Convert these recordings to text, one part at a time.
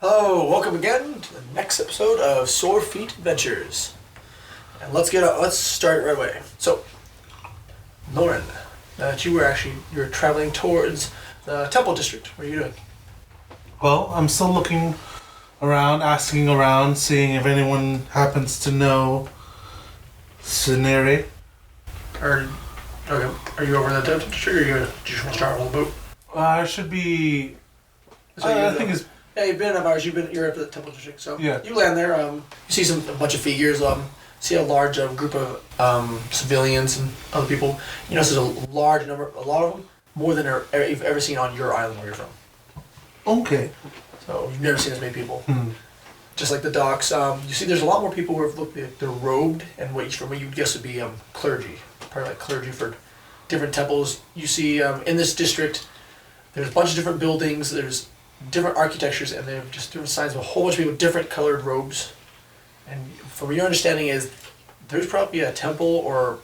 Hello, welcome again to the next episode of Sore Feet Adventures. And let's start right away. So, Lauren, you're traveling towards the Temple District. What are you doing? Well, I'm still looking around, asking around, seeing if anyone happens to know Nehiri. Are you over in the Temple District, or do you just want to start on the boat? I should be. I think it's. Yeah, you've been enough hours. You're up at the Temple District, so Yeah. you land there. You see a bunch of figures. See a large group of civilians and other people. You know, there's a lot of them, more than you've ever seen on your island where you're from. Okay. So you've never seen as many people. Hmm. Just like the docks, you see there's a lot more people who they're robed and from what you would guess would be clergy, probably like clergy for different temples. You see in this district, there's a bunch of different buildings. There's different architectures, and they have just different signs of a whole bunch of people with different colored robes. And from your understanding is, there's probably a temple or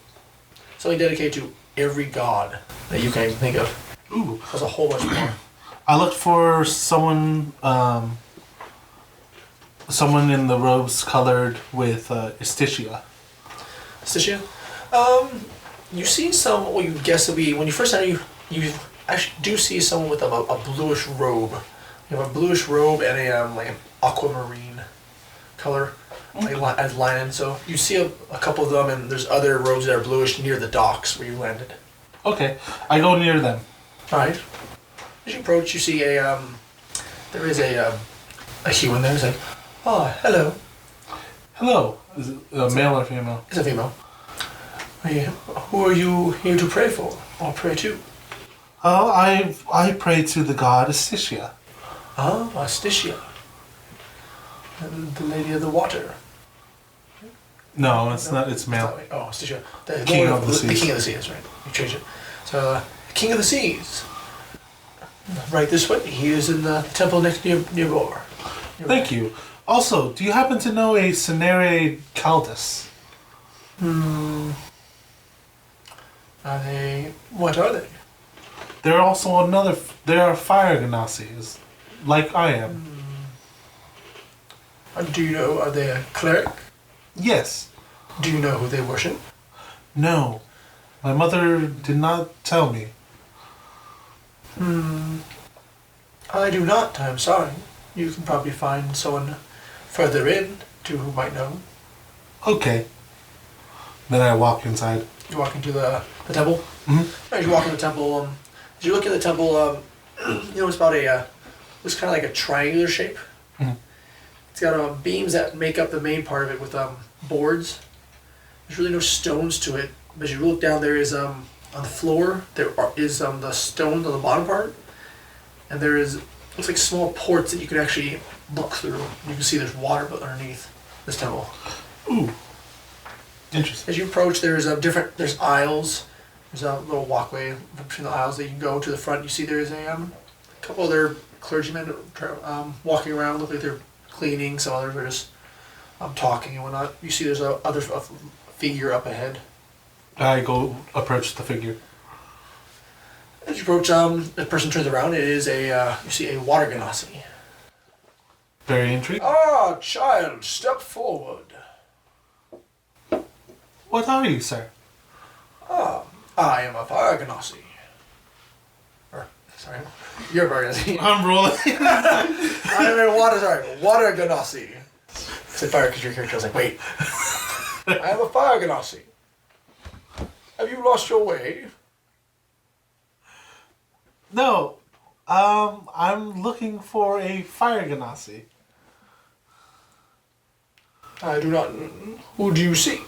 something dedicated to every god that you can even think of. Ooh. There's a whole bunch more. I looked for someone in the robes colored with Istitia. Stichia? You see what you guess will be, when you first enter, you actually do see someone with a bluish robe. You have a bluish robe and like an aquamarine color, as linen. So you see a couple of them, and there's other robes that are bluish near the docks where you landed. Okay, I go near them. Alright. As you approach, you see there is a human there. It's like, oh, hello. Hello. Is it a male or female? It's a female. Who are you here to pray for, or pray to? Oh, I pray to the god Istitia. Ah, Astitia. The Lady of the Water. No, it's not. It's male. Oh, Astitia. The King of the The Seas. King of the Seas, right. You changed it. So, King of the Seas. Right this way. He is in the temple nearby. Thank you. Also, do you happen to know a Soirse Caldus? What are they? They're also they are fire ganassies, like I am. Do you know, are they a cleric? Yes. Do you know who they worship? No. My mother did not tell me. I do not, I'm sorry. You can probably find someone further in who might know. Okay. Then I walk inside. You walk into the temple? Mm-hmm. As you walk in the temple, as you look at the temple, you know, it's about it's kind of like a triangular shape. Mm-hmm. It's got beams that make up the main part of it with boards. There's really no stones to it. But as you look down, there is on the floor there is the stone on the bottom part, and there is looks like small ports that you can actually look through. You can see there's water underneath this temple. Ooh. Interesting. As you approach, there's aisles. There's a little walkway between the aisles that you can go to the front. You see there's a couple other clergymen walking around. Look like they're cleaning. Some others are just talking and whatnot. You see there's a figure up ahead. I go approach the figure. As you approach, the person turns around. It is you see a water ganassi. Very intrigued. Ah, child, step forward. What are you, sir? I am a fire ganassi. Sorry, you're a fire ganassi. I'm rolling. I am a water ganassi. I said fire because your character was like, wait. I am a fire ganassi. Have you lost your way? No. I'm looking for a fire ganassi. I do not. Who do you seek?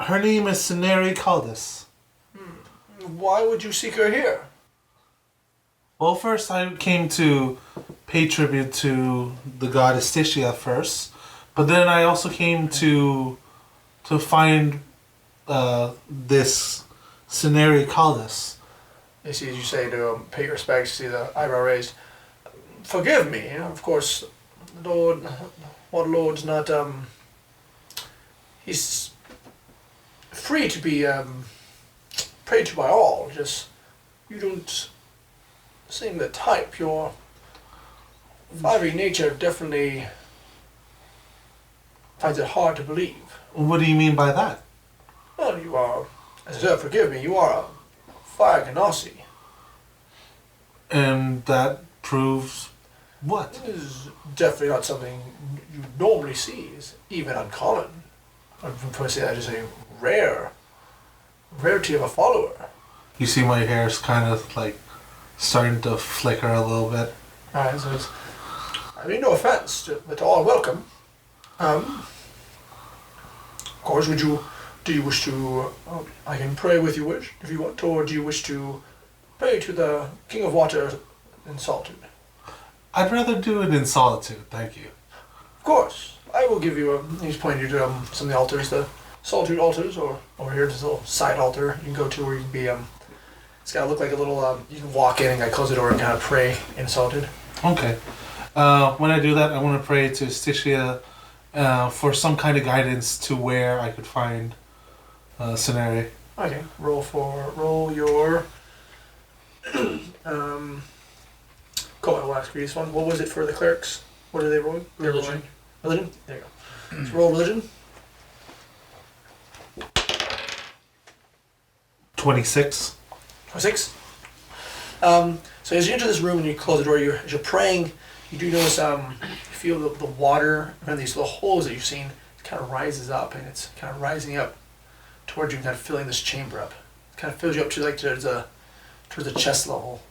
Her name is Soirse Caldus. Why would you seek her here? Well, first I came to pay tribute to the god Istitia first, but then I also came to find this Soirse Caldus. You see, as you say to pay your respects, you see the eyebrow raised. Forgive me, of course, what Lord's not, he's free to be prayed to by all, just, you don't seem the type, Fiery nature definitely finds it hard to believe. What do you mean by that? Well, you are, as I said, forgive me, you are a fire ganassi. And that proves what? This is definitely not something you normally see. It's even uncommon. I'm going to say that is a rarity of a follower. You see my hair's kind of like starting to flicker a little bit. Alright, so it's, I mean, no offense, but all welcome. Of course, do you wish to, I can pray with you if you want, or do you wish to pray to the King of Water in solitude? I'd rather do it in solitude, thank you. Of course, I will give you he's pointing you to some of the altars, the solitude altars, or over here, there's a little side altar you can go to where you can be, it's gotta look like a little, you can walk in and close the door and kind of pray in solitude. Okay. When I do that, I want to pray to Stichia for some kind of guidance to where I could find Nehiri. Okay, roll your, cool, I will ask you this one. What was it for the clerics? What are they rolling? They're Religion. Religion? There you go. Let's roll religion. 26. 26. So as you enter this room and you close the door, as you're praying, you do notice, you feel the water around these little holes that you've seen, it kind of rises up, and it's kind of rising up towards you and kind of filling this chamber up. It kind of fills you up to towards the chest level.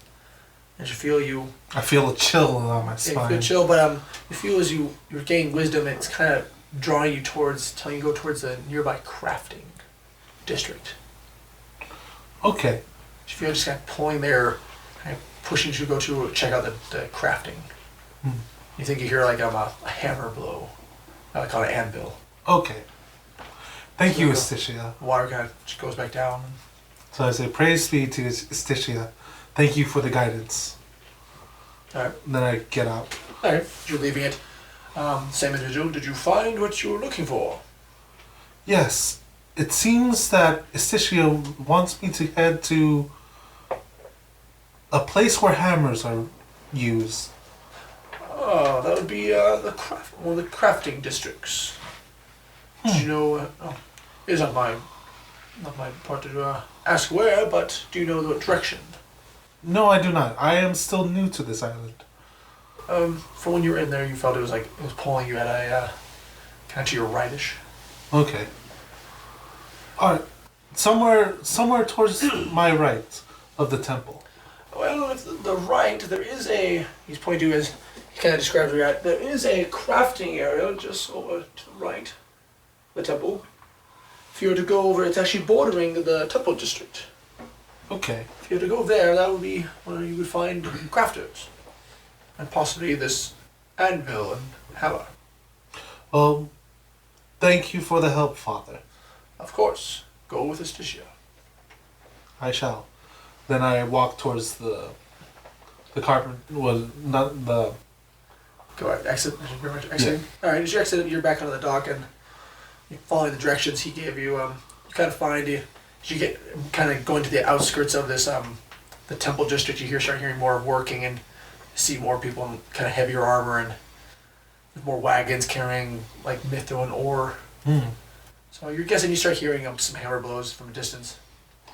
As you feel I feel a chill on my you spine. feel chill, but you feel as you're gaining wisdom, it's kind of drawing you telling you to go towards the nearby crafting district. Okay. You feel just kind of pulling there, kind of pushing you to go to check out the crafting. You think you hear like a hammer blow, I call it an anvil. Okay. Thank you, So, Stichia. The water kind of just goes back down. So I say, praise be to Stichia. Thank you for the guidance. Alright. Then I get out. Alright, you're leaving it. Same individual, did you find what you were looking for? Yes. It seems that Stichia wants me to head to a place where hammers are used. Oh, that would be one of the crafting districts. Did you know? It's not my part to ask where, but do you know the direction? No, I do not. I am still new to this island. From when you were in there, you felt it was pulling you at a kind of to your rightish. Okay. Alright. Somewhere towards my right of the temple. Well, if the right, there is he's pointing to as he kind of describes where you're at. There is a crafting area just over to the right, the temple. If you were to go over, it's actually bordering the temple district. Okay. If you were to go there, that would be where you would find crafters. And possibly this anvil and hammer. Well, thank you for the help, Father. Of course, go with Esticia. I shall. Then I walk towards the carpet. Well, not the. Go ahead, exit. Pretty much exiting. Yeah. All right, as you exit, you're back onto the dock, and you're following the directions he gave you. You kind of find as you get kind of going to the outskirts of this the temple district. You start hearing more working and see more people in kind of heavier armor and more wagons carrying like mithril and ore. So you're guessing you start hearing some hammer blows from a distance.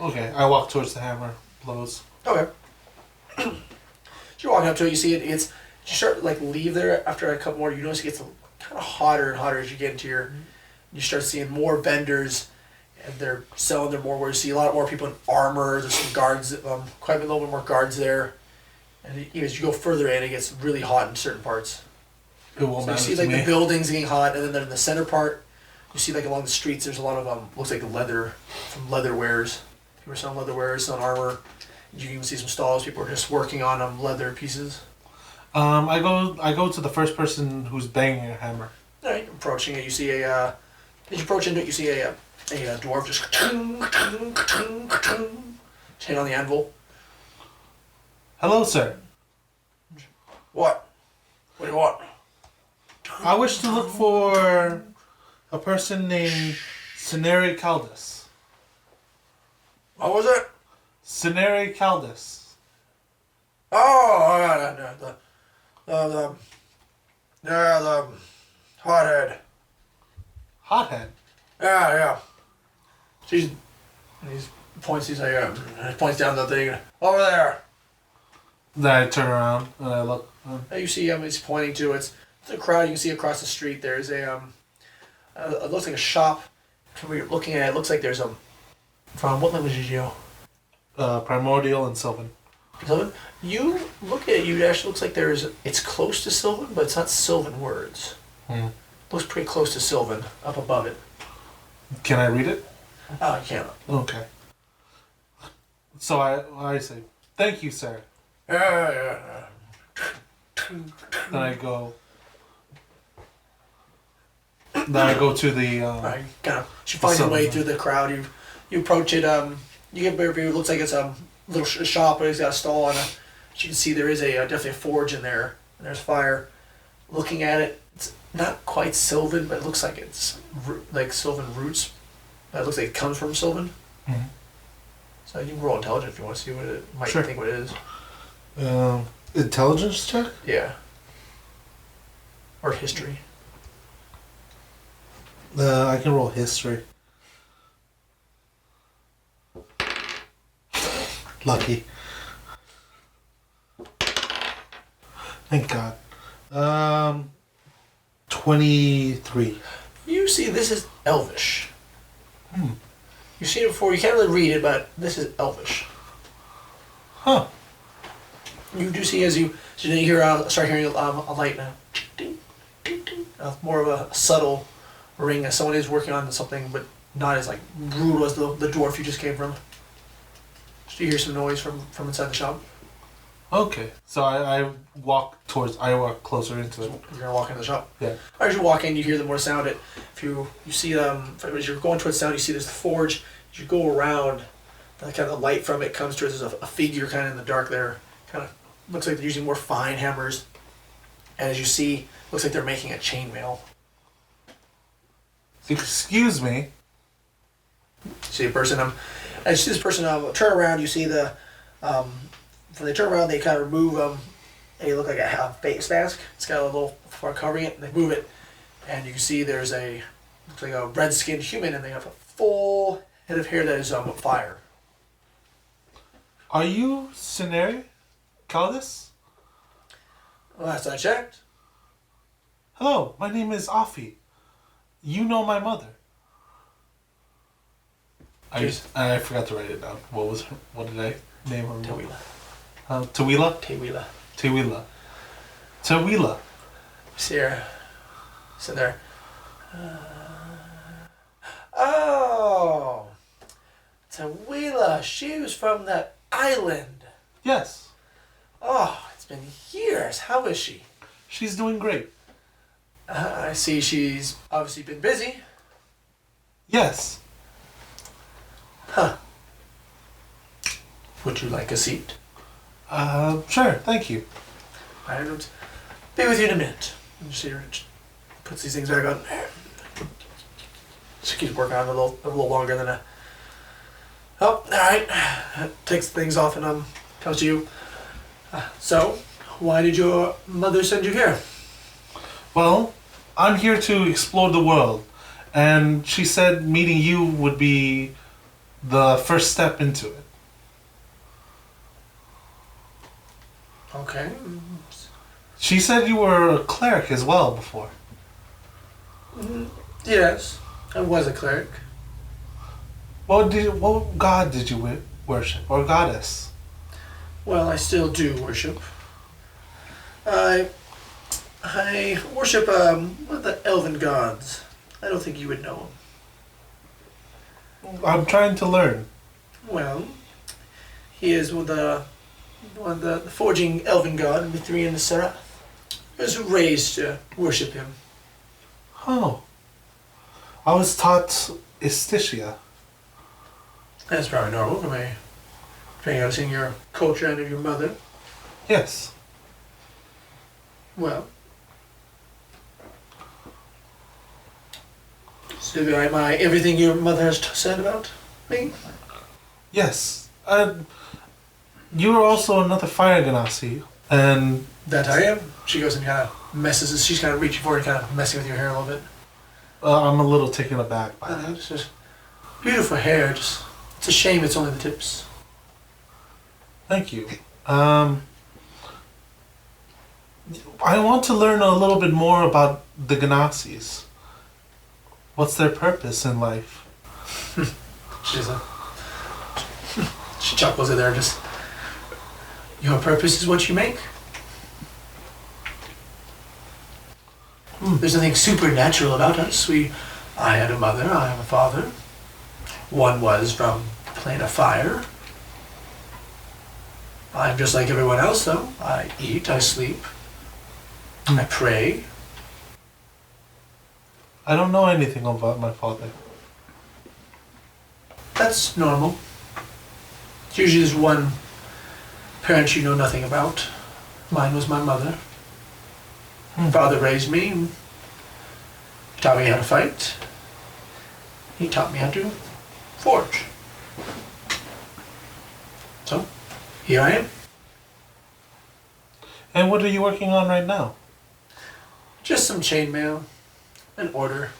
Okay, I walk towards the hammer blows. Okay. So you're walking up to it, you see it, you start leave there after a couple more, you notice it gets kind of hotter and hotter as you get into you start seeing more vendors, and they're selling their more wares. You see a lot more people in armor, there's some guards, quite a little bit more guards there. And as you go further in, it gets really hot in certain parts. It won't So you matter see to me. the buildings getting hot, and then in the center part, you see along the streets, there's a lot of looks like leather wares. People are selling leather wares, selling armor. You can even see some stalls. People are just working on leather pieces. I go to the first person who's banging a hammer. All right, approaching it, you see as you approach into it, you see a dwarf just hit on the anvil. Hello, sir. What? What do you want? I wish to look for a person named Nehiri Caldus. What was it? Nehiri Caldus. Oh, Yeah, the hothead. Hothead. Yeah, yeah. She's. And he points. He's like, he points down the thing over there. Then I turn around and I look. You see him. He's pointing to it's the crowd. You can see across the street. There's a it looks like a shop. From where you're looking at it, looks like there's a. From what language did you know? Primordial and Sylvan. Sylvan. You look at it. You actually looks like there's. It's close to Sylvan, but it's not Sylvan words. Looks pretty close to Sylvan up above it. Can I read it? Oh, you can't. Okay. So I say, thank you, sir. Yeah. Then I go. Then I go to the. Right, kind of. She finds her way through the crowd. You approach it. You get better view. It looks like it's a little shop, but it's got a stall on it. As you can see, there is definitely a forge in there. And there's fire. Looking at it, it's not quite Sylvan, but it looks like it's like Sylvan roots. But it looks like it comes from Sylvan. Mm-hmm. So you can roll intelligence if you want to see what it might Sure. think what it is. Intelligence check? Yeah. Or history. I can roll history. Lucky. Thank God. 23. You see, this is Elvish. You've seen it before. You can't really read it, but this is Elvish. Huh. You do see as you start hearing a light now. Ding, ding, ding. More of a subtle ring as someone is working on something, but not as like brutal as the dwarf you just came from. So you hear some noise from inside the shop. Okay. So I walk closer into it. You're gonna walk into the shop. Yeah. As you walk in, you hear the more sound. If you see as you're going towards sound, you see there's the forge. As you go around, the kind of the light from it comes towards there's a figure kind of in the dark there. Kind of looks like they're using more fine hammers. And as you see, looks like they're making a chainmail. Excuse me. You see a person. As you see this person turn around, you see the. When they turn around, they kind of remove they look like a half face mask. It's got a little far covering it, and they move it, and you can see there's looks like a red-skinned human, and they have a full head of hair that is on fire. Are you Nehiri? Caldis? Last I checked. Hello, my name is Afi. You know my mother. I forgot to write it down. What did I name her? Tawila. Tawila? Tawila. Tawila. Tawila. See her. Sit there. Oh! Tawila. She was from that island. Yes. Oh, it's been years. How is she? She's doing great. I see she's obviously been busy. Yes. Huh. Would you like a seat? Sure, thank you. I don't. Be with you in a minute. And she puts these things back on. She keeps working on it a little longer than a. Oh, all right. Takes things off and comes to you. So, why did your mother send you here? Well, I'm here to explore the world, and she said meeting you would be the first step into it. Okay. She said you were a cleric as well before. Yes, I was a cleric. What god did you worship, or goddess? Well, I still do worship. I worship one of the elven gods. I don't think you would know him. I'm trying to learn. Well, he is one of the forging elven god, Uthrid and Afi. I was raised to worship him. Oh. I was taught Istitia. That's probably normal for me. Depending on seeing your culture and of your mother. Yes. Well. So am I everything your mother has said about me? Yes. You are also another fire ganassi, and That I am. She goes and kind of messes. She's kind of reaching for it, kind of messing with your hair a little bit. I'm a little taken aback by that. It's just beautiful hair. Just it's a shame it's only the tips. Thank you. I want to learn a little bit more about the Ganassi's. What's their purpose in life? She chuckles at there. Just your purpose is what you make. There's nothing supernatural about us. I had a mother. I have a father. One was from the plane of fire. I'm just like everyone else, though. I eat, I sleep, I pray. I don't know anything about my father. That's normal. Usually there's one parent you know nothing about. Mine was my mother. Father raised me. He taught me how to fight. He taught me how to forge. So, here I am. And what are you working on right now? Just some chainmail. An order.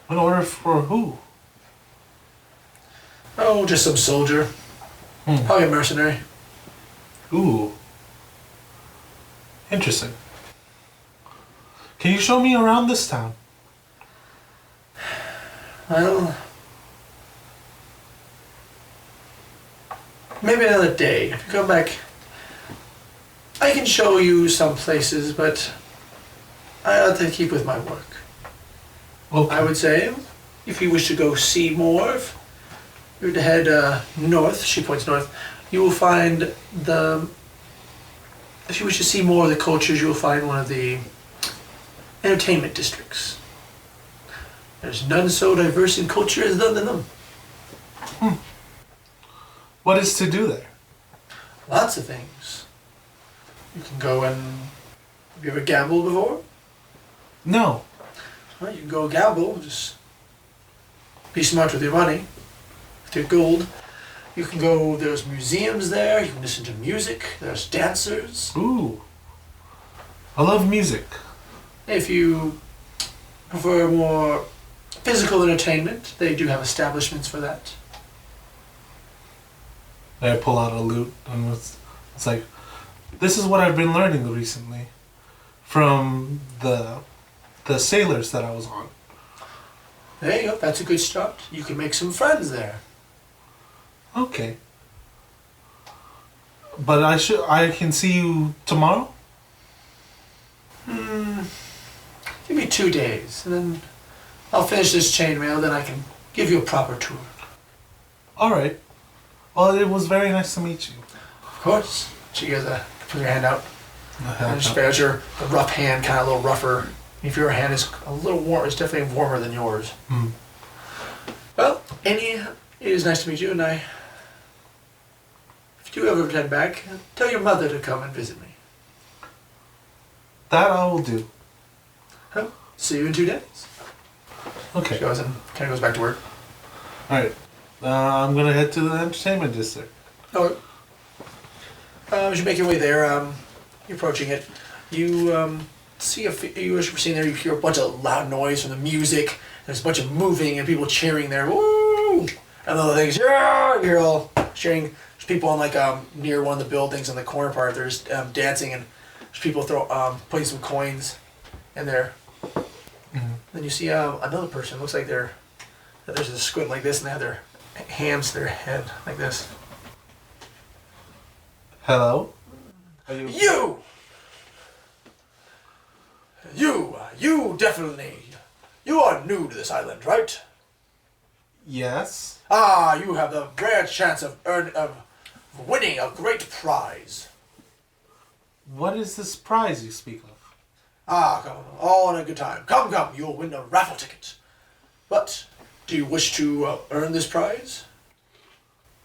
An order for who? Oh, just some soldier. Probably a mercenary. Ooh. Interesting. Can you show me around this town? Well, maybe another day. If you come back, I can show you some places, but I have to keep with my work. Okay. I would say, if you wish to go see more, if you were to head north, she points north, you will find if you wish to see more of the cultures, you will find one of the entertainment districts. There's none so diverse in culture as none than them. What is to do there? Lots of things. You can go and... Have you ever gambled before? No. Well, you can go gamble, just be smart with your money, with your gold. You can go, there's museums there, you can listen to music, there's dancers. Ooh. I love music. If you prefer more physical entertainment, they do have establishments for that. I pull out a lute and it's like, this is what I've been learning recently from the sailors that I was on. There you go, that's a good start. You can make some friends there. Okay. But I can see you tomorrow? Give me 2 days, and then I'll finish this chainmail, then I can give you a proper tour. Alright. Well, it was very nice to meet you. Of course. She goes, put her hand out. And just bears her a rough hand, kind of a little rougher. If your hand is a little warm, it's definitely warmer than yours. Well, Annie, it is nice to meet you, and if you ever head back, tell your mother to come and visit me. That I will do. See you in 2 days. Okay. She goes and kind of goes back to work. Alright. I'm gonna head to the entertainment district. Okay. As you make your way there, you're approaching it. You see you were seeing there. You hear a bunch of loud noise from the music. There's a bunch of moving and people cheering there. Woo! And other things. Yeah! You hear all cheering. There's people on near one of the buildings in the corner part. There's dancing and there's people putting some coins in there. Then you see another person. Looks like there's a squint like this, and they have their hands to their head like this. Hello? Are You definitely, you are new to this island, right? Yes. Ah, you have the rare chance of winning a great prize. What is this prize you speak of? Ah, come, all in a good time. Come, you'll win a raffle ticket. But, do you wish to earn this prize?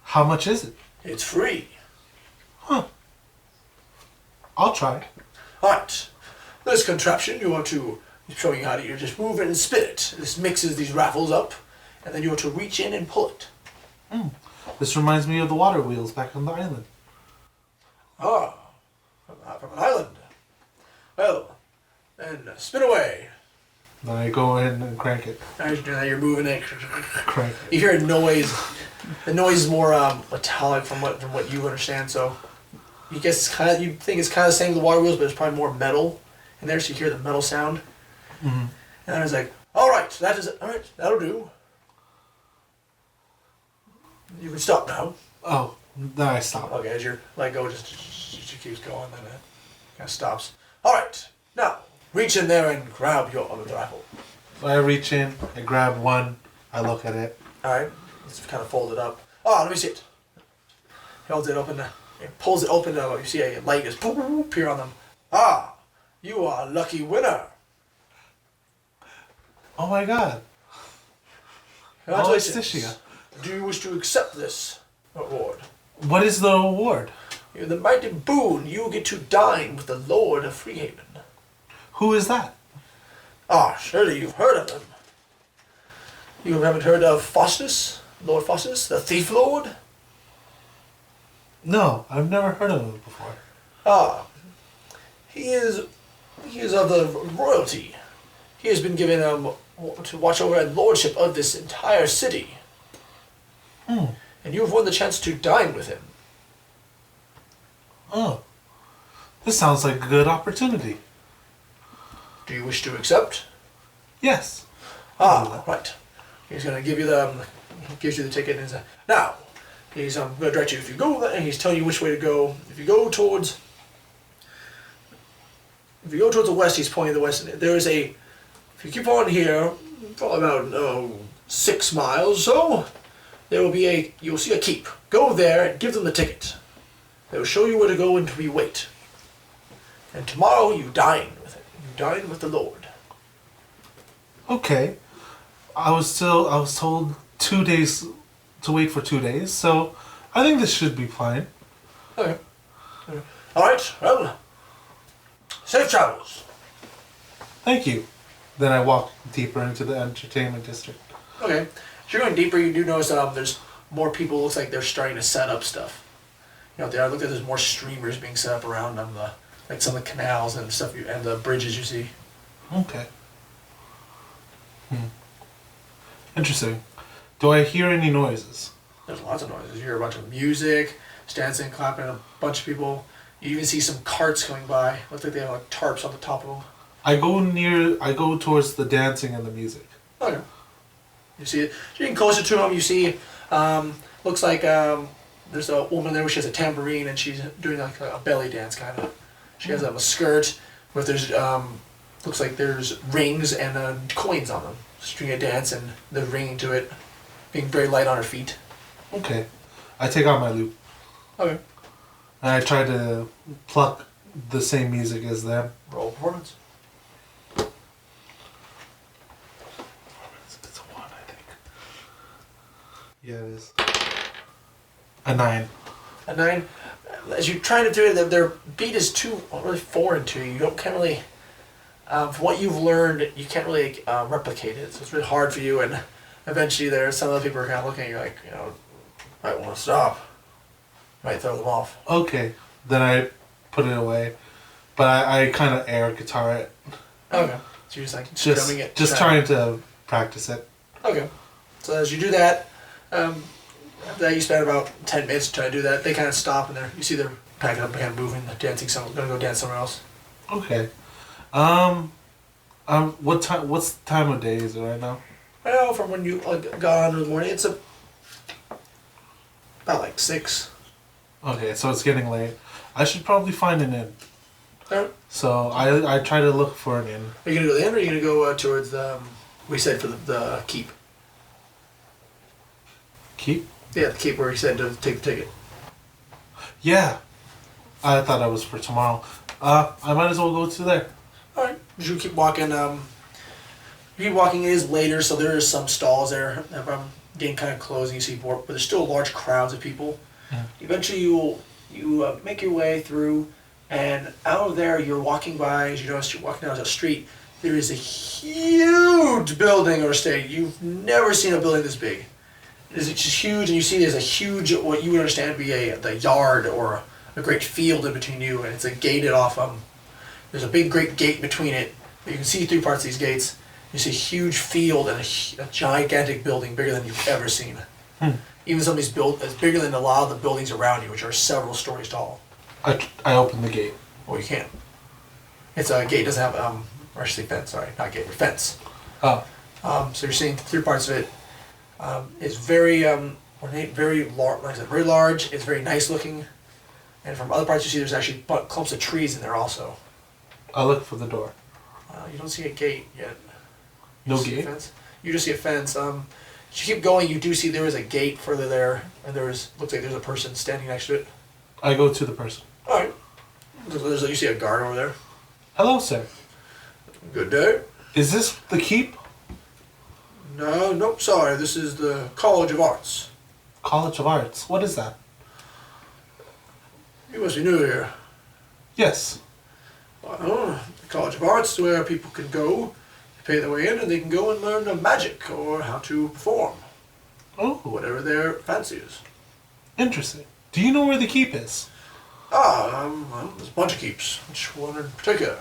How much is it? It's free. Huh. I'll try. Alright. This contraption, you want to show you how to just move it and spin it. This mixes these raffles up, and then you want to reach in and pull it. This reminds me of the water wheels back on the island. Ah, from an island. Well, and spin away. Then I go in and crank it. As you're doing that, you're moving it. Crank it. You hear a noise. The noise is more metallic from what you understand. So you guess you think it's kind of the same with the water wheels, but it's probably more metal in there. So you hear the metal sound. Mm-hmm. And it's like, all right, all right, that'll do. You can stop now. Oh, then I stop. Okay, as you let go, just keeps going, then it kind of stops. All right, now reach in there and grab your other apple. So I reach in, I grab one, I look at it. All right, it's kind of folded up. Oh, let me see it. He holds it open. He pulls it open. You see a light just appear on them. Ah, you are a lucky winner. Oh my god. Congratulations. Astitia. Do you wish to accept this award? What is the award? You're the mighty boon. You get to dine with the Lord of Freehaven. Who is that? Ah, surely you've heard of him. You haven't heard of Faustus? Lord Faustus, the Thief Lord? No, I've never heard of him before. Ah, he is of the royalty. He has been given to watch over and lordship of this entire city. Hmm. And you've won the chance to dine with him. Oh. This sounds like a good opportunity. Do you wish to accept? Yes. Ah, right. He's going to give you gives you the ticket and says, now, he's going to direct you. If you go there, and he's telling you which way to go. If you go towards the west, he's pointing the west. There is if you keep on here, probably about 6 miles or so, there will be you'll see a keep. Go there and give them the ticket. They will show you where to go until you wait. And tomorrow you dine with him. You dine with the Lord. Okay. I was told 2 days to wait for 2 days, so I think this should be fine. Okay. Alright, well, safe travels. Thank you. Then I walk deeper into the entertainment district. Okay. As you're going deeper, you do notice there's more people. Looks like they're starting to set up stuff. There. I look at there's more streamers being set up around on some of the canals and stuff, and the bridges you see. Okay. Interesting. Do I hear any noises? There's lots of noises. You hear a bunch of music, dancing, clapping, a bunch of people. You even see some carts coming by. Looks like they have tarps on the top of them. I go towards the dancing and the music. Okay. You see it. Getting closer to them, you see, looks like there's a woman there. She has a tambourine and she's doing like a belly dance kind of. She has a skirt with looks like there's rings and coins on them. She's doing a dance and they're ringing to it, being very light on her feet. Okay. I take out my lute. Okay. And I try to pluck the same music as them. Roll performance. It's a 1, I think. Yeah, it is. A 9. A 9. As you're trying to do it, their beat is too really foreign to you. You can't really, from what you've learned, you can't really replicate it. So it's really hard for you. And eventually, some other people are kind of looking at you like, might want to stop. Might throw them off. Okay. Then I put it away. But I kind of air guitar it. Okay. So you're just like strumming it. Just trying to practice it. Okay. So as you do that, after that you spend about 10 minutes trying to do that. They kind of stop and you see they're packing up and kind of moving, dancing. Gonna go dance somewhere else. Okay. What's the time of day is it right now? Well, from when you got on in the morning, it's about like 6. Okay, so it's getting late. I should probably find an inn. Alright. So I try to look for an inn. Are you gonna go to the inn, or are you gonna go towards we said for the keep? Keep? Yeah, the keep where he said to take the ticket. Yeah. I thought that was for tomorrow. I might as well go to there. Alright. You keep walking. It is later, so there is some stalls there. Getting kind of closed, and you see more, but there's still large crowds of people. Yeah. Eventually, you make your way through, and out of there, you're walking by. As you notice, you're walking down the street. There is a huge building or estate. You've never seen a building this big. It's just huge, and you see there's a huge, what you would understand to be the yard or a great field in between you, and it's gated off. There's a big, great gate between it, But you can see through parts of these gates. You see a huge field and a gigantic building bigger than you've ever seen. Even some of these it's bigger than a lot of the buildings around you, which are several stories tall. I open the gate. Oh, you can't. It's a gate. It doesn't have or I should say fence. Sorry, not gate, but fence. Oh. So you're seeing through parts of it. It's very ornate, very large. Like I said, very large. It's very nice looking. And from other parts, you see there's actually clumps of trees in there also. I look for the door. You don't see a gate yet. No gate? Fence. You just see a fence. As you keep going, you do see there is a gate further there, and looks like there's a person standing next to it. I go to the person. All right. You see a guard over there. Hello, sir. Good day. Is this the keep? No, nope, sorry. This is the College of Arts. College of Arts. What is that? You must be new here. Yes. Well, the College of Arts is where people can go, pay their way in, and they can go and learn magic or how to perform. Oh. Whatever their fancy is. Interesting. Do you know where the keep is? Well, there's a bunch of keeps. Which one in particular?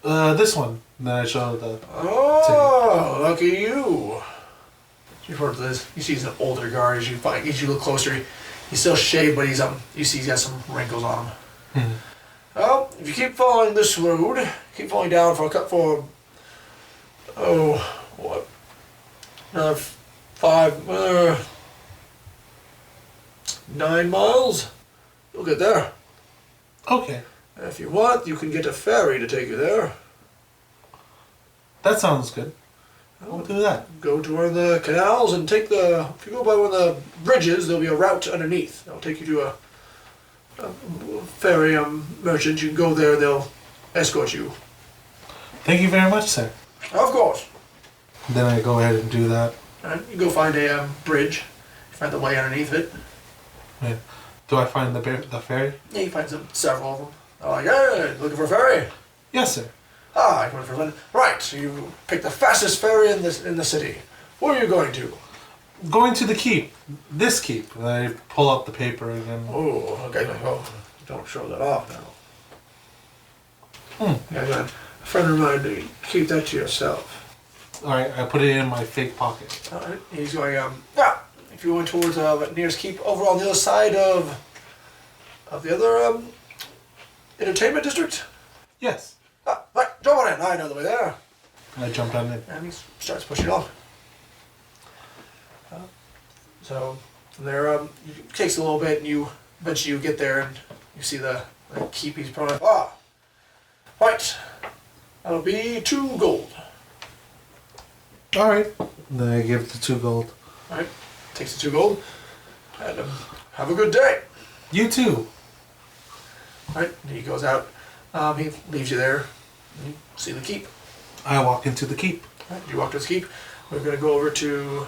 This one. Then I show the... Oh, lucky you. You've heard of this. You see he's an older guard as you look closer. He's still shaved, but you see he's got some wrinkles on him. Well, if you keep following this road, keep falling down another 9 miles, you'll get there. Okay. If you want, you can get a ferry to take you there. That sounds good. I'll do that. Go to one of the canals and if you go by one of the bridges, there'll be a route underneath. That'll take you to a ferry merchant. You can go there, they'll escort you. Thank you very much, sir. Of course. Then I go ahead and do that. Alright, you go find a bridge. You find the way underneath it. Yeah. Do I find the ferry? Yeah, you find several of them. Oh, yeah, looking for a ferry? Yes, sir. Ah, you're going for right. So you pick the fastest ferry in the city. Where are you going to? Going to the keep. This keep. And I pull out the paper again. Oh, okay. Oh, don't show that off now. Yeah, a friend of mine, keep that to yourself. Alright, I put it in my fake pocket. Alright, he's going, if you're going towards nearest keep, over on the other side of the other entertainment district? Yes. Right, jump on in. I know the way there. I jumped on it. And he starts pushing off. So from there, it takes a little bit, and eventually you get there, and you see the keep. He's probably right. That'll be 2 gold. Alright. Then I give the 2 gold. Alright, takes the 2 gold, and have a good day. You too. Alright, he goes out. He leaves you there. You see the keep. I walk into the keep. Right, you walk to the keep. We're going to go over to...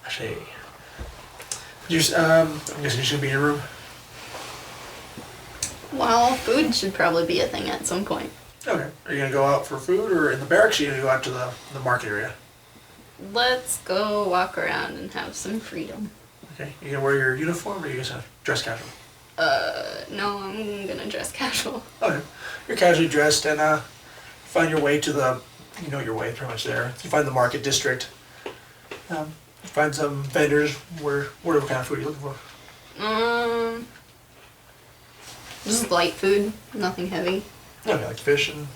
Actually... I'm guessing you should be in your room. Well, food should probably be a thing at some point. Okay. Are you going to go out for food, or in the barracks, or are you going to go out to the market area? Let's go walk around and have some freedom. Okay. You going to wear your uniform, or are you going to dress casual? No, I'm gonna dress casual. Okay. You're casually dressed and find your way to your way pretty much there. You find the market district. You find some vendors. What kind of food are you looking for? Just light food, nothing heavy. Okay, like fish and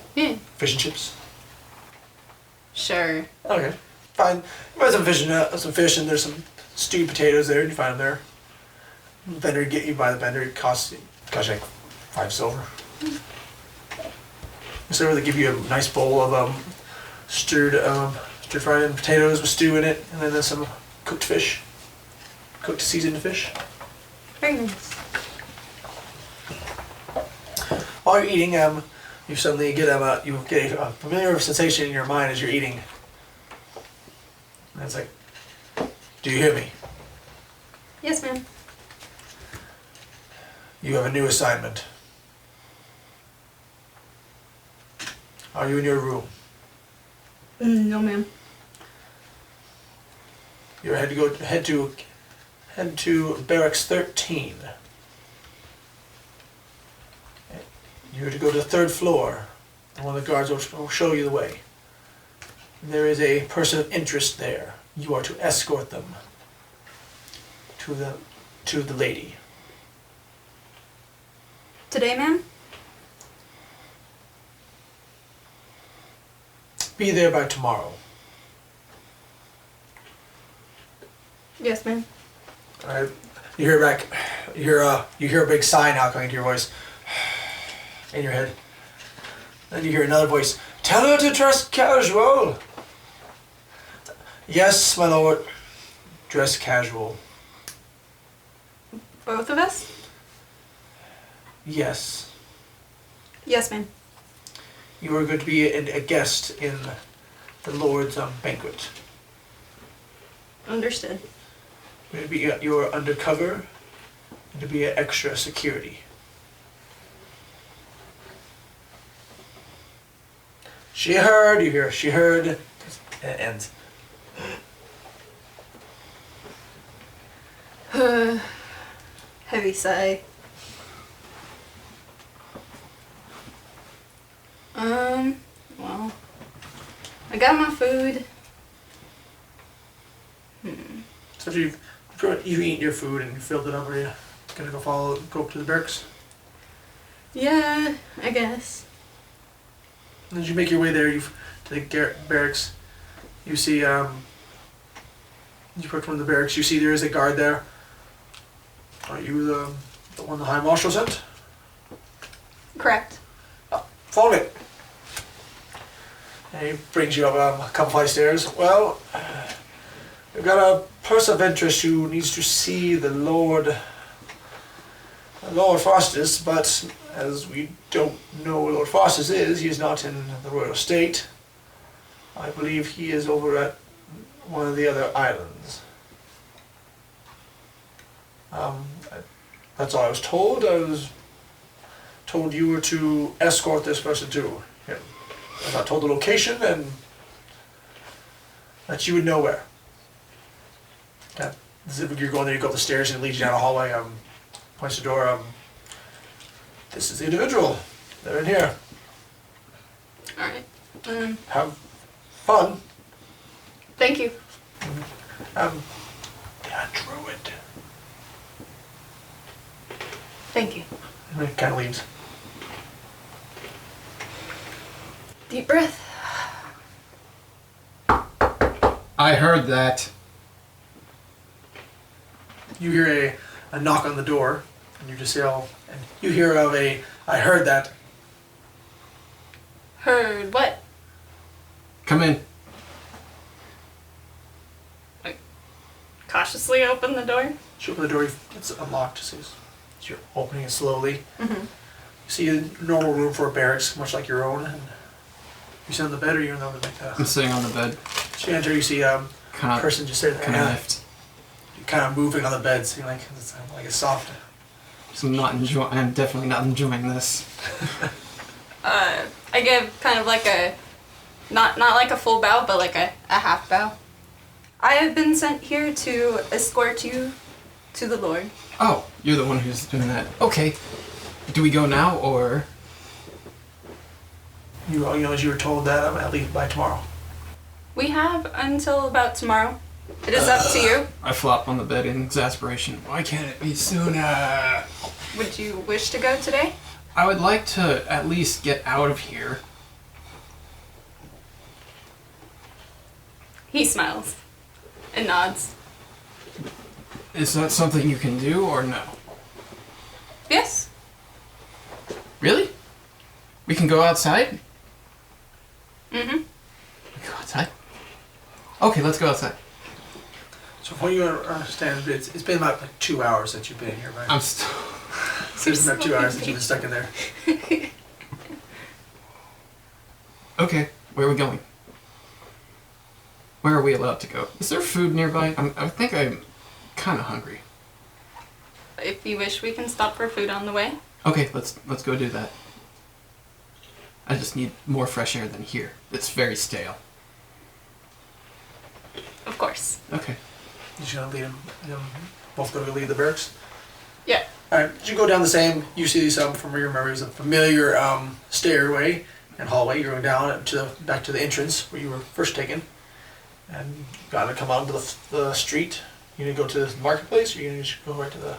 fish and chips. Sure. Okay. Fine. You find some fish and there's some stewed potatoes there, and you find them there. Vendor, you buy the vendor, it costs you like 5 silver. So they give you a nice bowl of stir fried in potatoes with stew in it, and then there's some cooked fish, cooked seasoned fish. Very nice. While you're eating, you suddenly get a familiar sensation in your mind as you're eating. And it's like, do you hear me? Yes, ma'am. You have a new assignment. Are you in your room? No, ma'am. You head to barracks 13. You're to go to the 3rd floor. And one of the guards will show you the way. There is a person of interest there. You are to escort them to the lady. Today, ma'am? Be there by tomorrow. Yes, ma'am. Alright. You hear back. You hear a big sigh now coming to your voice in your head. Then you hear another voice. Tell her to dress casual. Yes, my lord. Dress casual. Both of us? Yes. Yes, ma'am. You are going to be a guest in the Lord's banquet. Understood. You're going to be your undercover and to be an extra security. She heard, you hear, she heard, and it ends. Heavy sigh. Well, I got my food. So you've eaten your food and you filled it up, are you gonna go up to the barracks? Yeah, I guess. As you make your way there, to the barracks, you see, you approach one of the barracks, you see there is a guard there. Are you the one the High Marshal sent? Correct. Follow me. And he brings you up a couple flight of stairs. Well, we've got a person of interest who needs to see the Lord Faustus, but as we don't know where Lord Faustus is, he is not in the royal state. I believe he is over at one of the other islands. That's all I was told. I was told you were to escort this person to him. I got told the location and that you would know where. You're going there, you go up the stairs and it leads you down a hallway, points the door, this is the individual. They're in here. Alright. Have fun. Thank you. Yeah, druid. Thank you. And he kind of leaves. Deep breath. I heard that. You hear a knock on the door, and you just yell, and you hear of I heard that. Heard what? Come in. I cautiously open the door. You open the door, it's unlocked, so you're opening it slowly. Mm-hmm. You see a normal room for a barracks, much like your own, and you sit on the bed or you're in the like I'm that. sitting on the bed. So you enter, you see a Kind of, person just sitting there, kind of lift. you're kind of moving on the bed, so you're like it's soft. So I'm definitely not enjoying this. I give kind of like a, not like a full bow, but like a half bow. I have been sent here to escort you to the Lord. Oh, you're the one who's doing that. Okay. Do we go now or? You know, as you were told that I'm gonna leave by tomorrow. We have until about tomorrow. It is up to you. I flop on the bed in exasperation. Why can't it be sooner? Would you wish to go today? I would like to at least get out of here. He smiles and nods. Is that something you can do or no? Yes. Really? We can go outside? Mm-hmm. We go outside? Okay, let's go outside. So for you to understand, it's been about like 2 hours that you've been here, right? I'm still... So it's been about 2 hours that you've been stuck in there. Okay, where are we going? Where are we allowed to go? Is there food nearby? I think I'm kind of hungry. If you wish, we can stop for food on the way. Okay, let's go do that. I just need more fresh air than here. It's very stale. Of course. Okay. You're just gonna lead them, both go to leave the barracks? Yeah. Alright, as you go down the same, you see some from your memories, a familiar stairway, and hallway. You're going down back to the entrance where you were first taken, and you gotta come out into the street. You gonna go to the marketplace, or you gonna just go right to the?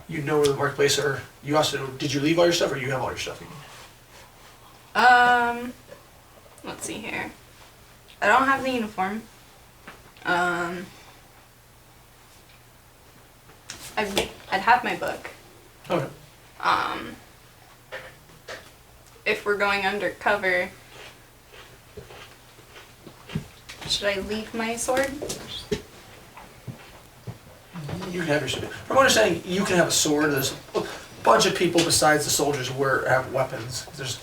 You know where the marketplace are. You also did you leave all your stuff, or you have all your stuff? Let's see here. I don't have the uniform. I'd have my book. Okay. If we're going undercover, should I leave my sword? You can have your sword. From my understanding, you can have a sword. There's a bunch of people besides the soldiers who have weapons. There's,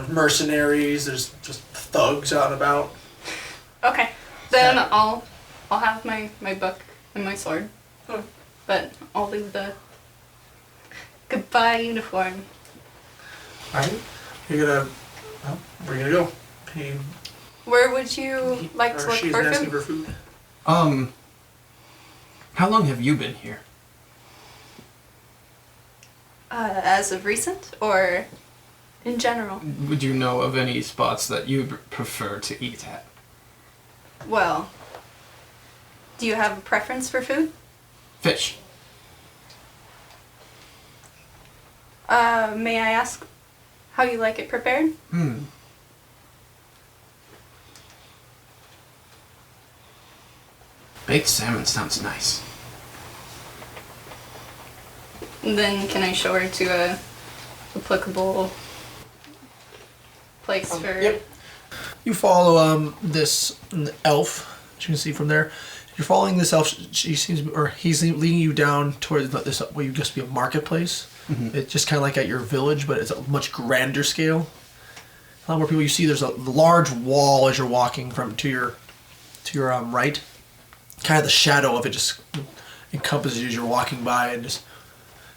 mercenaries. There's just thugs out and about. Okay, then I'll have my book and my sword. Okay. But I'll leave the goodbye uniform. Alright. You're gonna. Well, where are you gonna go? Where would you like to look She's for asking food? for food. How long have you been here? As of recent, or in general? Would you know of any spots that you prefer to eat at? Well, do you have a preference for food? Fish. May I ask how you like it prepared? Baked salmon sounds nice. And then can I show her to a applicable place for? Yep. You follow this elf, as you can see from there. You're following this elf. He's leading you down towards this what used to be a marketplace. Mm-hmm. It's just kind of like at your village, but it's a much grander scale. A lot more people. You see, there's a large wall as you're walking to your right. Kind of the shadow of it just encompasses you as you're walking by, and just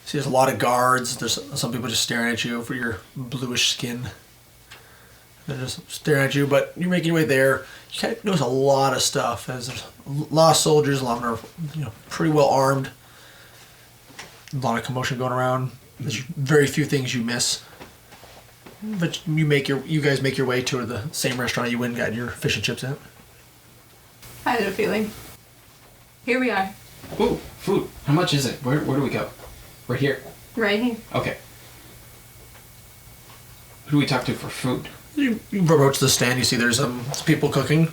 see there's a lot of guards. There's some people just staring at you for your bluish skin. They're just staring at you, but you're making your way there. You kind of notice a lot of stuff. There's a lot of soldiers, a lot of them are, pretty well armed. A lot of commotion going around. There's very few things you miss. But you guys make your way to the same restaurant you went and got your fish and chips at. I had a feeling. Here we are. Ooh, food. How much is it? Where do we go? Right here. Right here. Okay. Who do we talk to for food? You approach the stand. You see there's people cooking.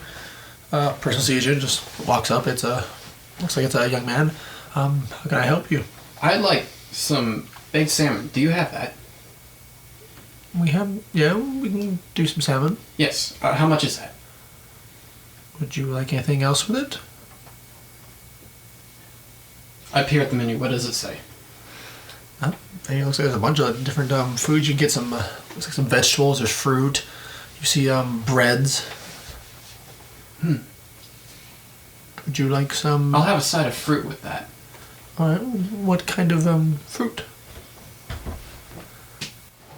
Person sees you, just walks up. Looks like it's a young man. How can I help you? I'd like some baked salmon. Do you have that? We can do some salmon. Yes. How much is that? Would you like anything else with it? Up here at the menu, what does it say? It looks like there's a bunch of different foods. You can get some, looks like some vegetables. There's fruit. You see breads. Would you like some? I'll have a side of fruit with that. All right. What kind of fruit?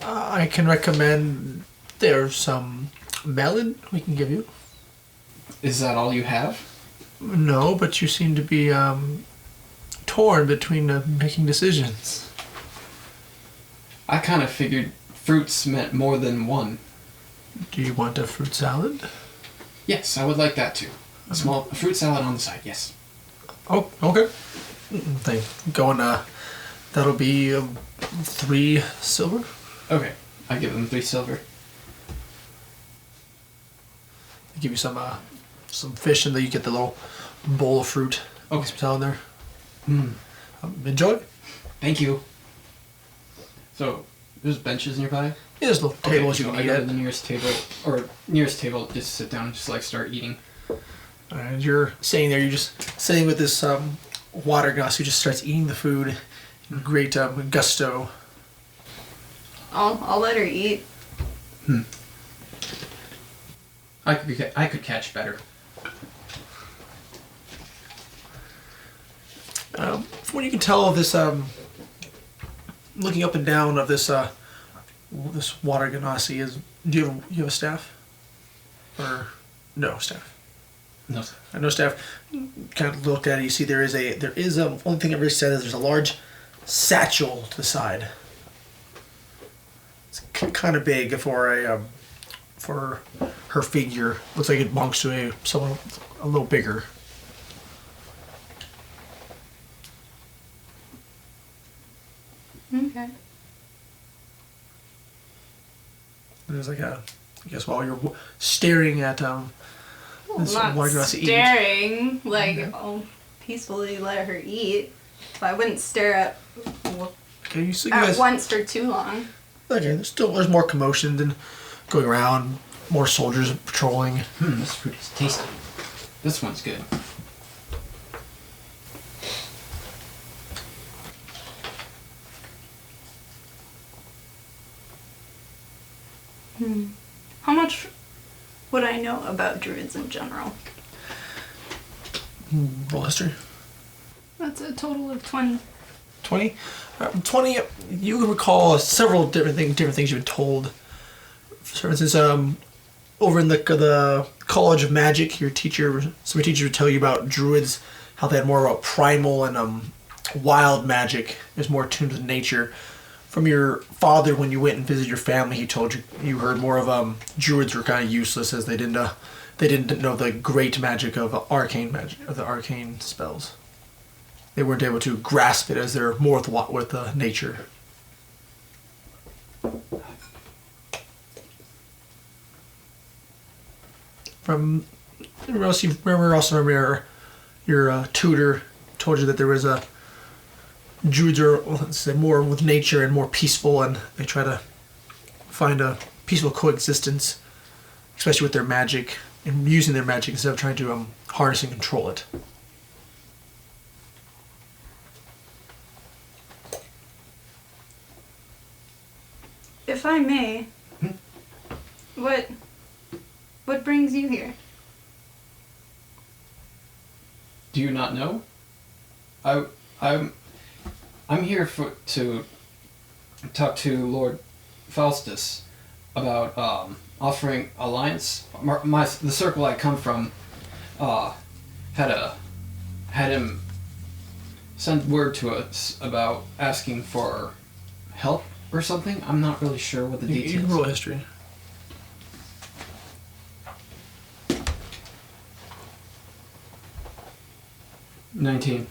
I can recommend. There's some melon we can give you. Is that all you have? No, but you seem to be torn between making decisions. I kind of figured fruits meant more than one. Do you want a fruit salad? Yes, I would like that too. A fruit salad on the side, yes. Oh, okay. That'll be 3 silver. Okay, I give them 3 silver. They give you some fish, and then you get the little bowl of fruit. Okay. Some salad there. Enjoy. Thank you. So, there's benches nearby? Yeah, there's little tables you so can I eat go to at. the nearest table, just sit down and just start eating. And you're sitting there. You're just sitting with this water glass who just starts eating the food in great gusto. I'll let her eat. I could catch better. From what you can tell of this, looking up and down of this water ganassi is. Do you have a staff? Or no staff? No. No staff. Kind of looked at it. You see there is only thing it really said is there's a large satchel to the side. It's kind of big for her figure. Looks like it belongs to someone a little bigger. Okay. There's like I guess while you're staring at this Not while you're about to eat. staring, like, I'll peacefully let her eat. But I wouldn't stare at Okay, so you guys. once for too long. Okay, there's more commotion than going around. More soldiers patrolling. This fruit is tasty. This one's good. How much would I know about druids in general? Roll history. That's a total of 20. 20? 20, you recall several different things you've been told. For instance, over in the College of Magic, some of your teachers would tell you about druids, how they had more about primal and wild magic. It was more attuned to nature. From your father, when you went and visited your family, he told you heard more of druids were kind of useless as they didn't know the great magic of the arcane spells. They weren't able to grasp it as they're more with nature. From remember your tutor told you that there was druids are, let's say, more with nature and more peaceful, and they try to find a peaceful coexistence, especially with their magic and using their magic instead of trying to harness and control it. If I may, what brings you here? Do you not know? I'm here to talk to Lord Faustus about offering alliance. The circle I come from had him send word to us about asking for help or something. I'm not really sure what the details. You can roll history. $19.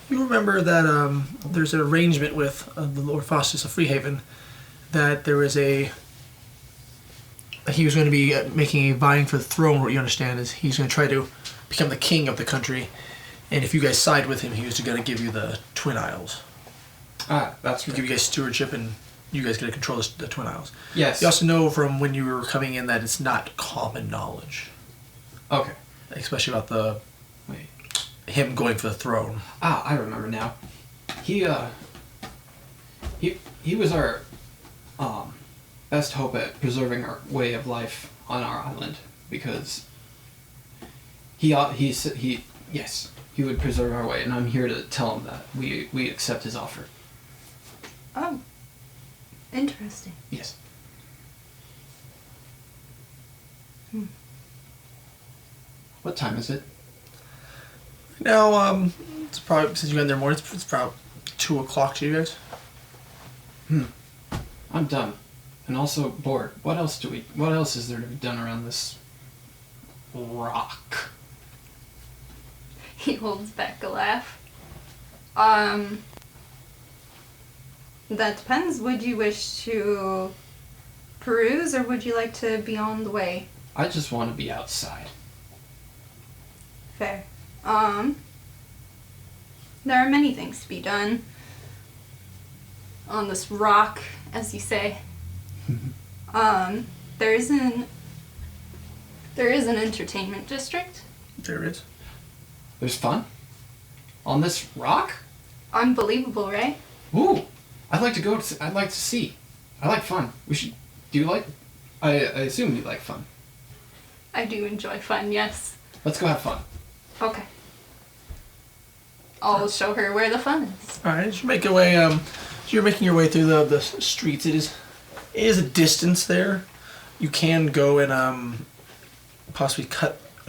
You remember that there's an arrangement with the Lord Faustus of Freehaven that there was he was going to be making a vying for the throne. What you understand is he's going to try to become the king of the country, and if you guys side with him, he was going to give you the Twin Isles. Ah, that's He'll right. give you guys stewardship, and you guys get to control the Twin Isles. Yes. You also know from when you were coming in that it's not common knowledge, Okay. especially about Wait. him going for the throne. Ah, I remember now. He was our best hope at preserving our way of life on our island, because he would preserve our way, and I'm here to tell him that we accept his offer. Oh, interesting. Yes. What time is it? Now, it's probably, since you got in there more, it's probably 2 o'clock to you guys. I'm done, and also bored. What else is there to be done around this rock? He holds back a laugh. That depends. Would you wish to peruse, or would you like to be on the way? I just want to be outside. Fair. There are many things to be done on this rock, as you say. There is an entertainment district. There it is. There's fun on this rock. Unbelievable, right? Ooh, I'd like to go. I'd like to see. I like fun. We should. Do you like? I assume you like fun. I do enjoy fun, yes. Let's go have fun. Okay. I'll show her where the fun is. All right, as you make your way, you're making your way through the streets. It is a distance there. You can go and possibly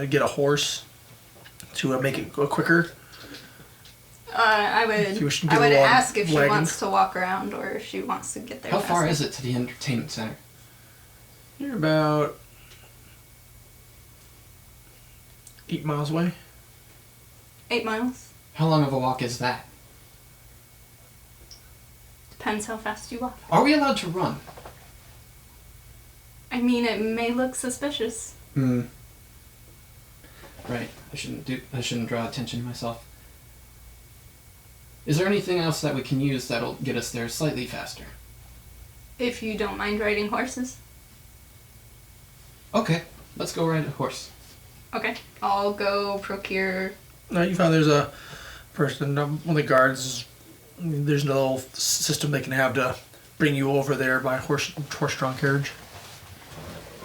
get a horse to make it go quicker. I If you wish to would. I get would a long ask if she wagon. wants to walk around or if she wants to get there. How far faster. is it to the entertainment center? You're about 8 miles away. 8 miles. How long of a walk is that? Depends how fast you walk. Are we allowed to run? I mean, it may look suspicious. Right. I shouldn't draw attention to myself. Is there anything else that we can use that'll get us there slightly faster? If you don't mind riding horses. Okay, let's go ride a horse. Okay. I'll go procure. No, you found there's a person, one of the guards. There's no little system they can have to bring you over there by horse-drawn carriage.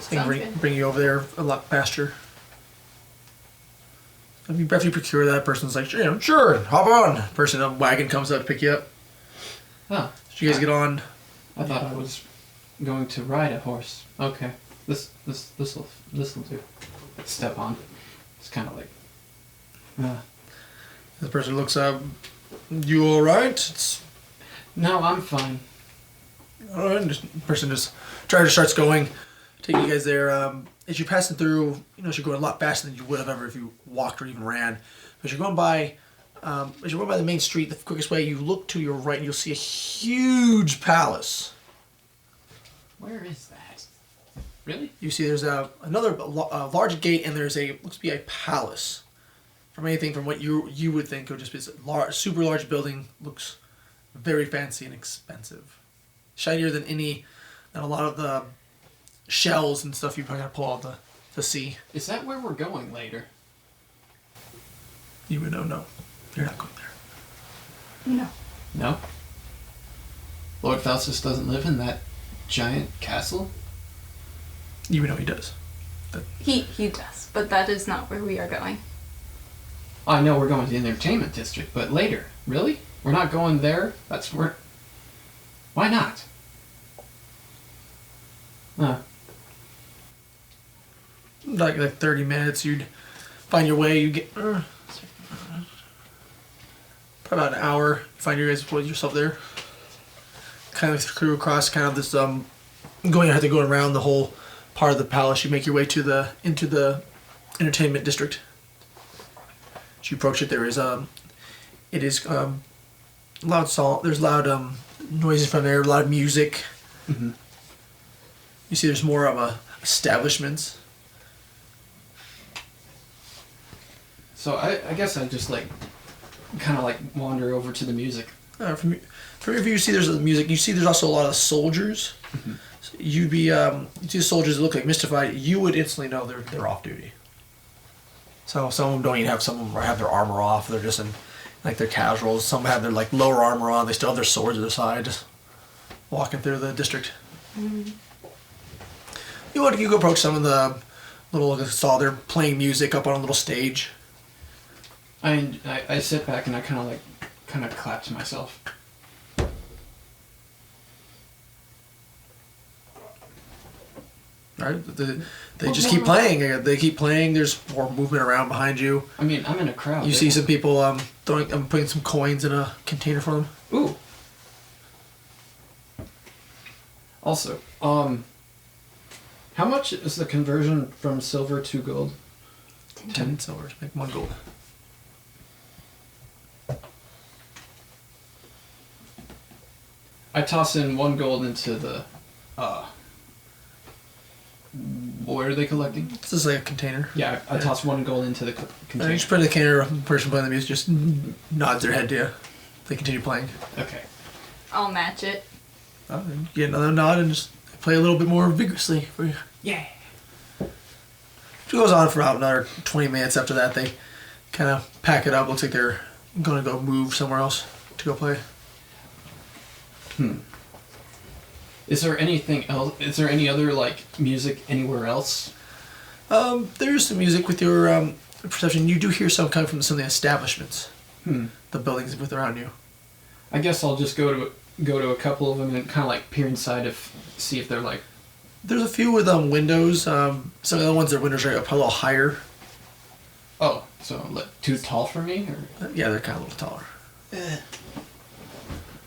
So they can Sounds good. bring you over there a lot faster. After you procure that, person's like, sure, hop on. Person in a wagon comes up to pick you up. Oh, So you guys get on. I thought I was going to ride a horse. Okay, this'll do. Step on. It's kind of like. The person looks up. You all right? It's No, I'm fine. all right. The person just starts going. Taking you guys there. As you're passing through, you're going a lot faster than you would have ever if you walked or even ran. As you're going by, the main street, the quickest way, you look to your right and you'll see a huge palace. Where is that? Really? You see there's another large gate and there's looks to be a palace. From what you would think it would just be a super large building, looks very fancy and expensive. Shinier than a lot of the shells and stuff you probably gotta pull out the sea. Is that where we're going later? You would know, no. You're not going there. No. No. Lord Faustus doesn't live in that giant castle? You would know he does. He does, but that is not where we are going. I know we're going to the entertainment district, but later. Really? We're not going there? That's where... Why not? Huh. Like 30 minutes, you'd find your way. You get probably about an hour. Find yourself there. Kind of through across kind of this have to go around the whole part of the palace. You make your way into the entertainment district. As you approach it, there's loud song. There's loud noises from there. A lot of music. Mm-hmm. You see, there's more of establishments. So I guess I just kind of wander over to the music. From your view, you see there's the music. You see there's also a lot of soldiers. Mm-hmm. So you see the soldiers that look like mystified. You would instantly know they're off duty. So some of them don't even have. Some of them have their armor off. They're just in their casuals. Some have their lower armor on. They still have their swords at their side, just walking through the district. Mm. You go approach some of the little stall. They're playing music up on a little stage. I sit back and I kind of clap to myself. Right? They just keep playing. They keep playing. There's more movement around behind you. I mean, I'm in a crowd. You see some people putting some coins in a container for them. Ooh. Also, how much is the conversion from silver to gold? 10 silver to make 1 gold. I toss in 1 gold into the, what are they collecting? This is like a container. Yeah, I toss 1 gold into the And container. you just put it in the container. The person playing the music just nods their head to you. They continue playing. Okay. I'll match it. You get another nod and just play a little bit more vigorously for you. Yeah. It goes on for about another 20 minutes. After that, they kind of pack it up. Looks like they're going to go move somewhere else to go play. Is there anything else? Is there any other music anywhere else? There's some music with your perception. You do hear some coming from some of the establishments. The buildings with around you. I guess I'll just go to a couple of them and kind of peer inside see if they're There's a few with windows. Some of the ones their windows are up a little higher. Oh, so too tall for me, or Yeah, they're kind of a little taller.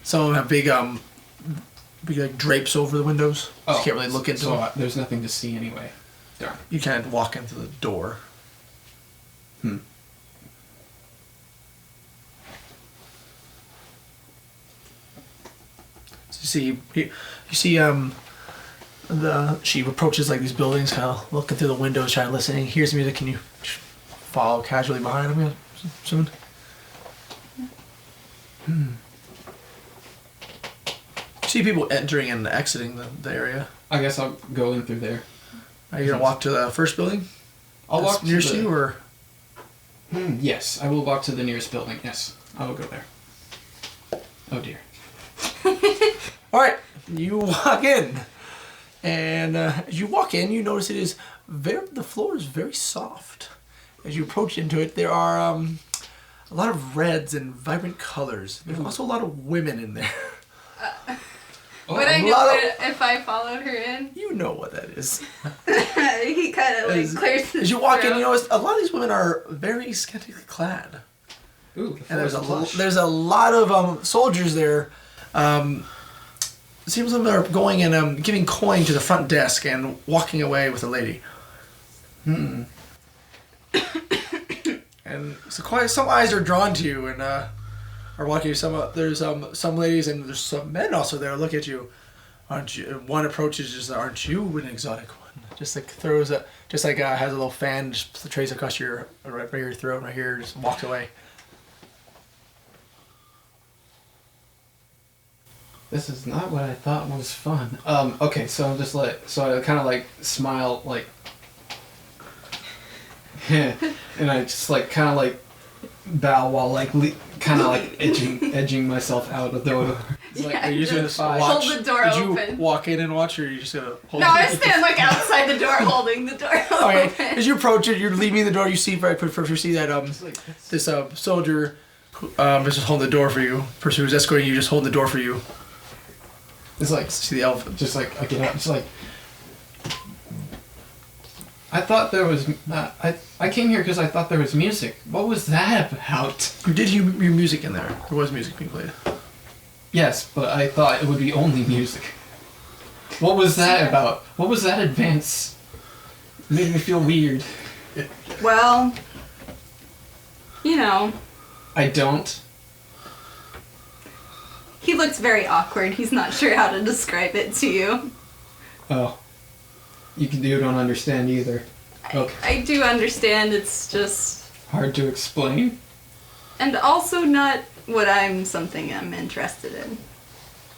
Some of them have big like drapes over the windows. So you can't really look into them. There's nothing to see anyway. Darn. You can't walk into the door. Hmm. So you see she approaches like these buildings, kind of looking through the windows, trying to listen. He hears music. Can you follow casually behind him soon? See people entering and exiting the area. I guess I'll go in through there. Are you gonna walk to the first building? I'll walk to nearest you, or yes, I will walk to the nearest building. Yes, I will go there. Oh dear. all right. You walk in, and as you walk in, you notice the floor is very soft. As you approach into it, there are a lot of reds and vibrant colors. There's also a lot of women in there. Would I know it if I followed her in? You know what that is. He kind of like clears his As you walk in, throat. you notice a lot of these women are very scantily clad. Ooh, And there's a lot of soldiers there. It seems like they're going and giving coin to the front desk and walking away with a lady. And so some eyes are drawn to you and are walking you. There's some ladies and there's some men also there look at you. Aren't you? One approaches just, aren't you an exotic one? Just like has a little fan, just trays across right by your throat, right here, just walks away. This is not what I thought was fun. Okay, so I'm just so I kind of like smile, like, and I just like kind of like bow while like kind of like edging myself out of the door. Yeah, Like, are you just gonna hold watch? the door Did open. you walk in and watch, or are you just gonna hold No, I stand like outside the door holding the door open. Okay, as you approach it, you're leaving the door. You see that this soldier is just holding the door for you. Person who's escorting you, just holding the door for you. It's like See the elf. just like I get out. It's like I thought there was. I came here because I thought there was music. What was that about? You did hear music in there. There was music being played. Yes, but I thought it would be only music. What was that about? What was that advance? It made me feel weird. Well, you know, I don't. he looks very awkward. He's not sure how to describe it to you. Oh. You don't understand either. Okay. I do understand, it's just... Hard to explain? And also not what I'm interested in.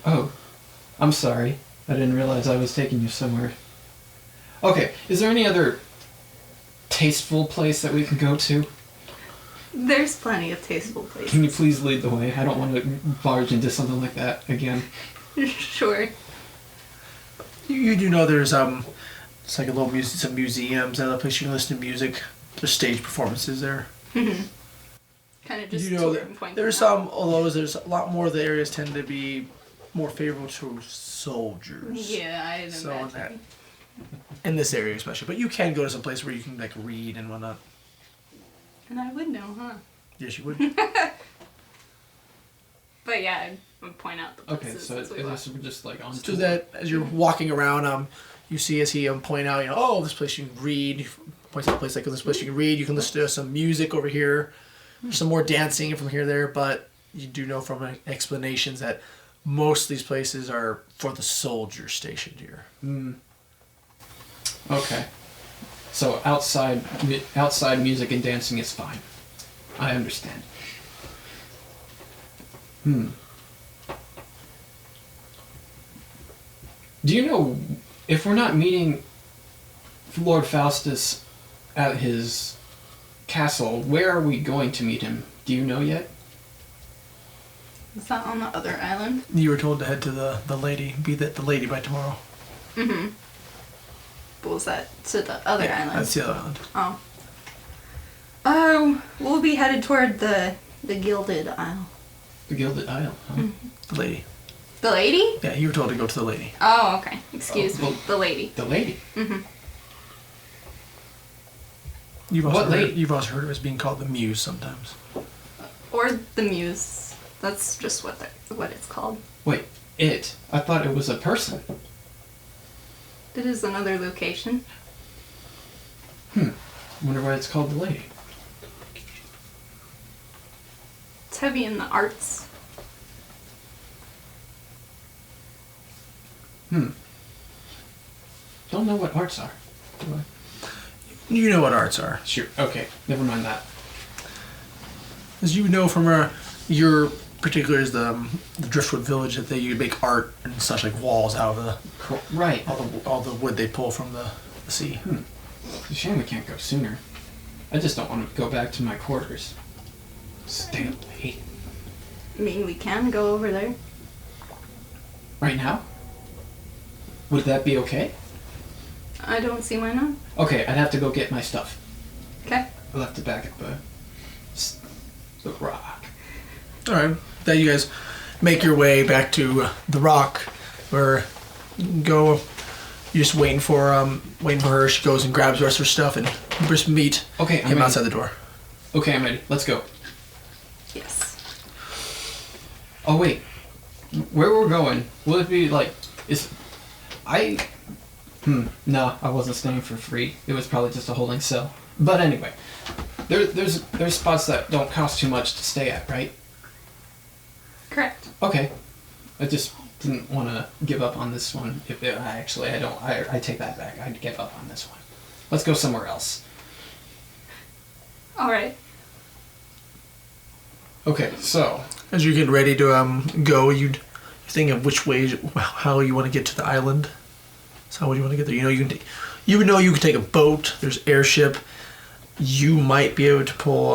Oh. I'm sorry. I didn't realize I was taking you somewhere. Okay, is there any other tasteful place that we can go to? There's plenty of tasteful places. Can you please lead the way? I don't want to barge into something like that again. Sure. You do know there's it's like some museums, another place you can listen to music. There's stage performances there. Kind of just You know tour and point there's them out. although there's a lot more of the areas tend to be more favorable to soldiers. Yeah, I'd So imagine. in this area especially, but you can go to some place where you can like read and whatnot. And I would know, huh? Yes, you would. But yeah, I would point out the Okay, places so as we we're walk. just like on So that as you're walking around, you see as he point out, oh, this place you can read. He points out a place like this place you can read. You can listen to some music over here, some more dancing from here there. But you do know from explanations that most of these places are for the soldiers stationed here. Okay. So outside music and dancing is fine. I understand. Do you know, if we're not meeting Lord Faustus at his castle, where are we going to meet him? Do you know yet? Is that on the other island? You were told to head to the lady. Be that the lady by tomorrow. Mm-hmm. What was that? To the other island? That's the other island. Oh. Oh, we'll be headed toward the Gilded Isle. The Gilded Isle, huh? The lady. The lady? Yeah, you were told to go to the lady. Oh, okay. Excuse Oh, me. The lady. The lady. Mm-hmm. You've also What heard, lady? You've also heard of it as being called the Muse sometimes. Or the Muse. That's just what it's called. Wait, it? I thought it was a person. It is another location. Wonder why it's called the lady. It's heavy in the arts. Don't know what arts are. Do I? You know what arts are. Sure. Okay. Never mind that. As you know from your particular is the driftwood village that you make art and such like walls out of Right. all the wood they pull from the sea. It's a shame we can't go sooner. I just don't want to go back to my quarters. Stay up late. I mean, we can go over there. Right now? Would that be okay? I don't see why not. Okay, I'd have to go get my stuff. Okay. I left it back at the rock. All right. Then you guys make your way back to the rock, where you go. You're just waiting for her. She goes and grabs the rest of her stuff, and you just meet Okay, I'm him ready. outside the door. Okay, I'm ready. Let's go. Yes. Oh wait, where we're going? Will it be like? No, I wasn't staying for free. It was probably just a holding cell. But anyway, there's spots that don't cost too much to stay at, right? Correct. Okay. I just didn't want to give up on this one. I take that back. I'd give up on this one. Let's go somewhere else. All right. Okay, so As you're getting ready to go, you think of which way, how you want to get to the island. So how would you want to get there? You know you can take a boat. There's airship. You might be able to pull.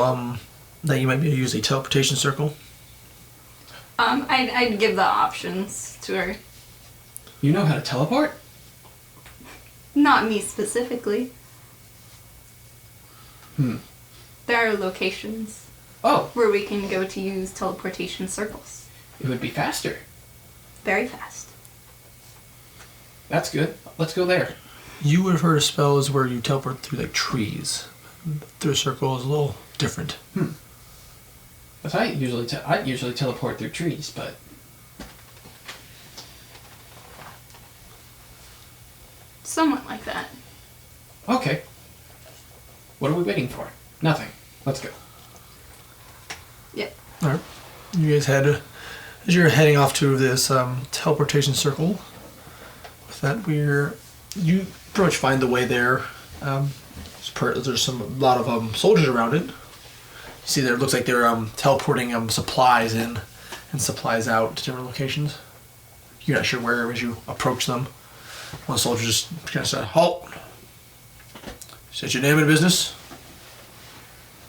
Then you might be able to use a teleportation circle. I'd give the options to her. you know how to teleport? Not me specifically. There are locations Oh, where we can go to use teleportation circles. it would be faster. Very fast. That's good. Let's go there. You would have heard of spells where you teleport through like trees. Through a circle is a little different. But I'd usually teleport through trees, but Somewhat like that. okay. What are we waiting for? Nothing. Let's go. Yep. All right. You guys head as you're heading off to this teleportation circle. With that, you pretty much find the way there. There's a lot of soldiers around it. You see, there it looks like they're teleporting supplies in and supplies out to different locations. You're not sure where as you approach them. One soldier just kind of said, "Halt! State your name and business."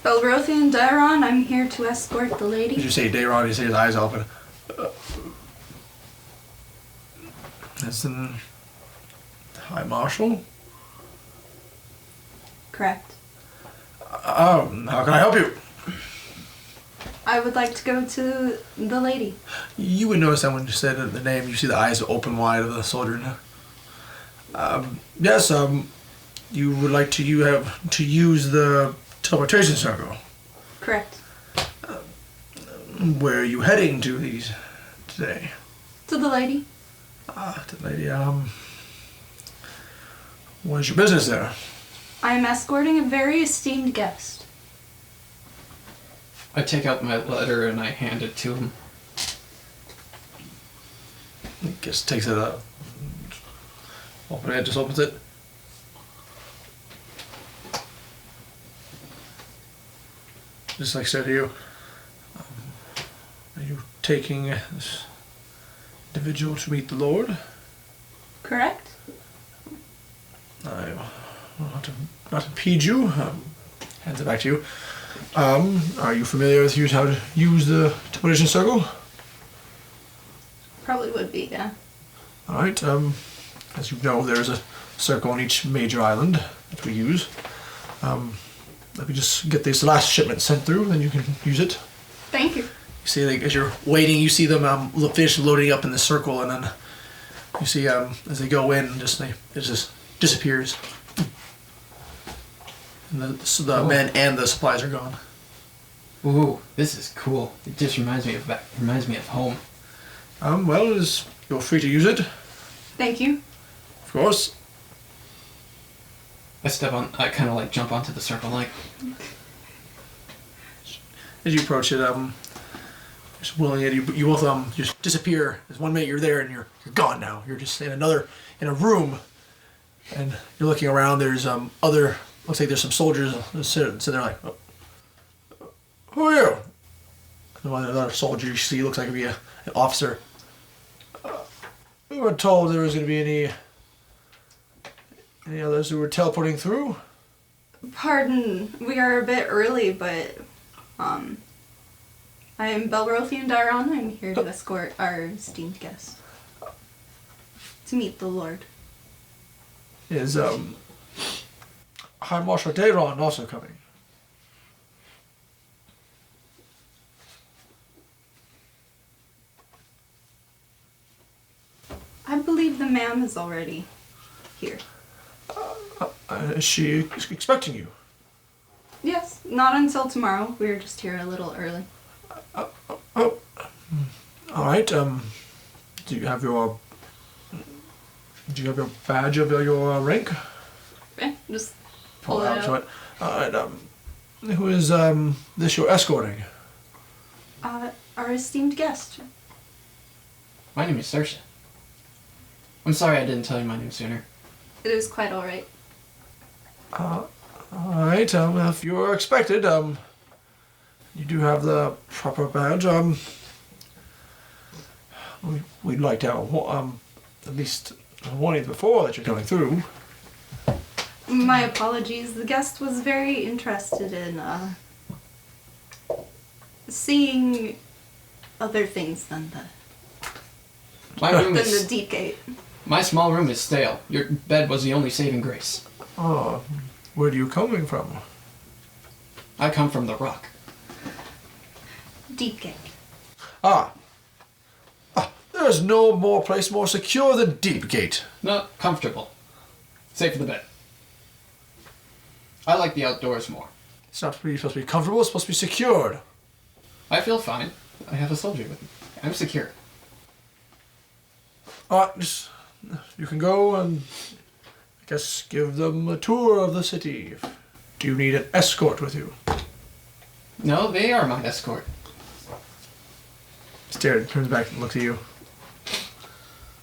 Bellrauthien, Dairon, I'm here to escort the lady. Did you say Dayron? You say his eyes open. That's an High Marshal. Correct. How can I help you? I would like to go to the lady. You would notice that when you said the name, you see the eyes open wide of the soldier now. Yes, you would like to use the teleportation circle. Correct. Where are you heading to today? To the lady. To the lady, what is your business there? I am escorting a very esteemed guest. I take out my letter and I hand it to him. He just takes it up. Just opens it. Just like said to you, are you taking this individual to meet the Lord? Correct? I will not impede you. Hands it back to you. Are you familiar with how to use the teleportation circle? Probably would be, yeah. Alright, as you know, there's a circle on each major island that we use. Let me just get this last shipment sent through, then you can use it. Thank you. You see, like, as you're waiting, you see them finish loading up in the circle, and then you see as they go in, it just disappears. And the men and the supplies are gone. Ooh, this is cool. It just reminds me of home. Well, you're free to use it, Thank you. of course. I kind of like jump onto the circle like. As you approach it, just willingly, you both just disappear. There's 1 minute you're there and you're gone now. You're just in a room, and you're looking around. There's looks like there's some soldiers sitting there like, oh, who are you? And one other soldier you see looks like it'd be an officer. We were told there was going to be any others who were teleporting through. Pardon, we are a bit early, but I am Bellrauthien Dairon. I'm here to escort our esteemed guest to meet the Lord. Is High Marshal Dayron also coming? I believe the ma'am is already here. Is she expecting you? Yes, not until tomorrow. We're just here a little early. Oh, all right. Do you have your badge of your rank? Okay, just pull it out. out. All right. Who is this you're escorting? Our esteemed guest. My name is Soirse. I'm sorry I didn't tell you my name sooner. It is quite all right. All right. Well, if you're expected, you do have the proper badge. We'd like to have at least a warning before that you're coming through. My apologies. The guest was very interested in seeing other things than the deep gate. My small room is stale. Your bed was the only saving grace. Oh, where are you coming from? I come from the rock. Deep gate. There is no more place more secure than Deep Gate. Not comfortable. Safe for the bed. I like the outdoors more. It's not really supposed to be comfortable. It's supposed to be secured. I feel fine. I have a soldier with me. I'm secure. All right, you can go and I guess give them a tour of the city. Do you need an escort with you? No, they are my escort. Stared, turns back and looks at you.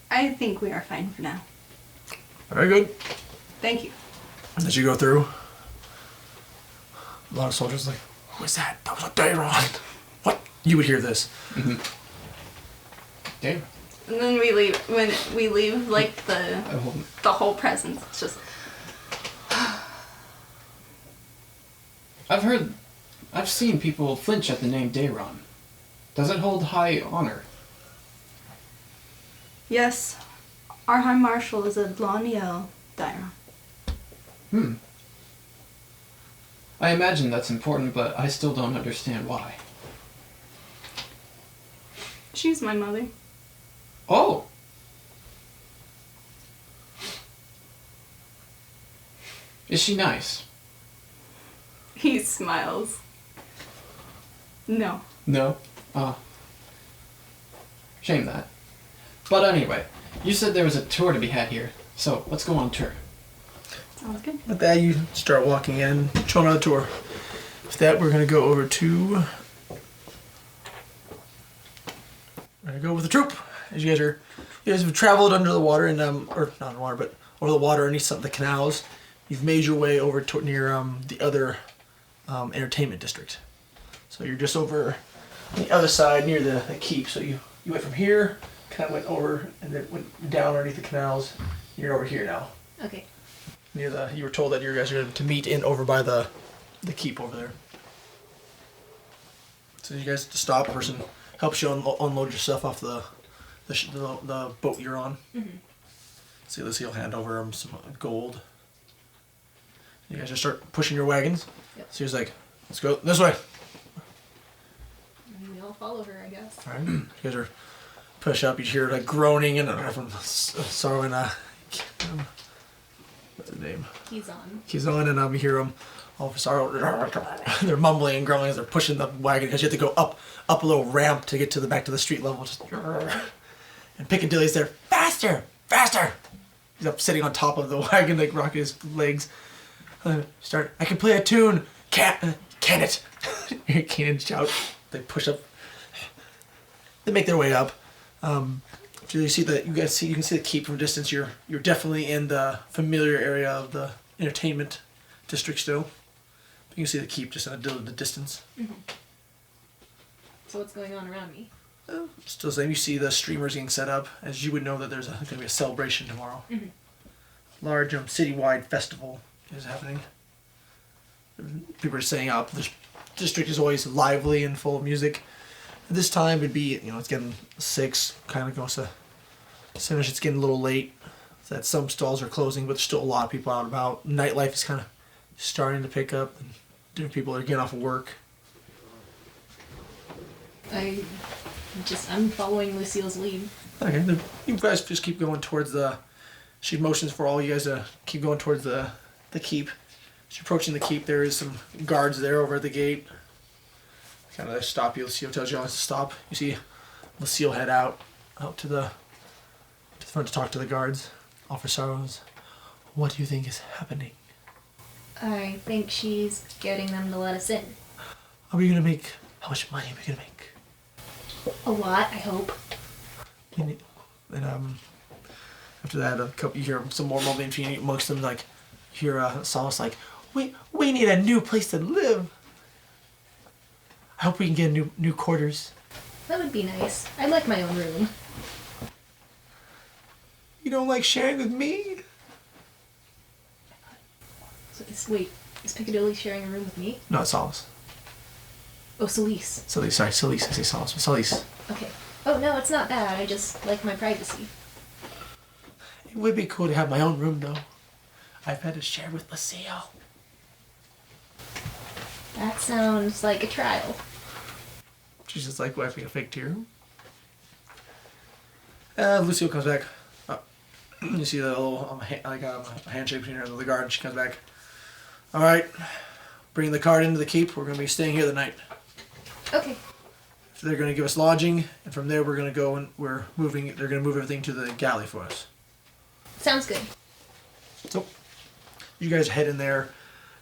I think we are fine for now. Very good. Thank you. As you go through, a lot of soldiers like, who is that? That was a Dayron. What? You would hear this. Mm-hmm. Damn. And then we leave. When we leave, like the whole presence, it's just. I've seen people flinch at the name Dayron. Does it hold high honor? Yes, our High Marshal is a Dlaniel Dairon. I imagine that's important, but I still don't understand why. She's my mother. Oh! Is she nice? He smiles. No. No? Shame that. But anyway, you said there was a tour to be had here, so let's go on tour. Sounds good. With that, you start walking in, showing on the tour. With that, we're going to go over to... We're going to go with the troop. As you guys have traveled under the water, and or not in the water, but over the water underneath some of the canals. You've made your way over to near the other entertainment district. So you're just over on the other side near the keep. So you went from here, kind of went over, and then went down underneath the canals. You're over here now. Okay. You were told that you guys are to meet in over by the keep over there. So you guys stop. A person helps you unload your stuff off the boat you're on. Mm-hmm. So he'll hand over him some gold. You guys just start pushing your wagons. Yep. So he's like, "Let's go this way." And we all follow her, I guess. All right. You guys are push up. You hear like groaning and from sorrow and what's his name? He's on. He's on, and you hear him. All of a sudden, they're mumbling and grumbling as they're pushing the wagon because you have to go up a little ramp to get to the back to the street level. Just and Piccadilly's there, faster, faster. He's up sitting on top of the wagon, like rocking his legs. Start. I can play a tune. Can it? You can't shout. They push up. They make their way up. You see you can see the keep from a distance. You're definitely in the familiar area of the entertainment district still. You can see the keep just in the distance. Mm-hmm. So what's going on around me? Still the same. You see the streamers getting set up, as you would know that there's going to be a celebration tomorrow. Mm-hmm. Large citywide festival is happening. People are saying up. The district is always lively and full of music. At this time it'd be, it's getting 6, kind of goes to finish. It's getting a little late. So that some stalls are closing, but there's still a lot of people out and about. Nightlife is kind of starting to pick up, and different people are getting off of work. I'm following Lucille's lead. Okay, you guys just keep going towards the. She motions for all you guys to keep going towards the keep. As you're approaching the keep, there is some guards there over at the gate. Kind of stop you. Lucille tells you all to stop. You see Lucille head out to the front to talk to the guards. Offer Sorrows. What do you think is happening? I think she's getting them to let us in. Are we gonna make? How much money are we gonna make? A lot, I hope. And after that, you hear some more mumbling amongst them. Like, you hear Solace like, we need a new place to live. I hope we can get new quarters. That would be nice. I'd like my own room. You don't like sharing with me? So is Piccadilly sharing a room with me? No, it's Solace. Oh, Celise. Celise, sorry, Celise. I say Solace, but Celise. Okay. Oh, no, it's not bad. I just like my privacy. It would be cool to have my own room, though. I've had to share with Lucille. That sounds like a trial. She's just like wiping a fake tear. Lucille comes back. You see the little a handshake between her and the guard, and she comes back. All right, bring the cart into the keep. We're going to be staying here the night. Okay. So they're going to give us lodging, and from there we're going to go and they're going to move everything to the galley for us. Sounds good. So, you guys head in there.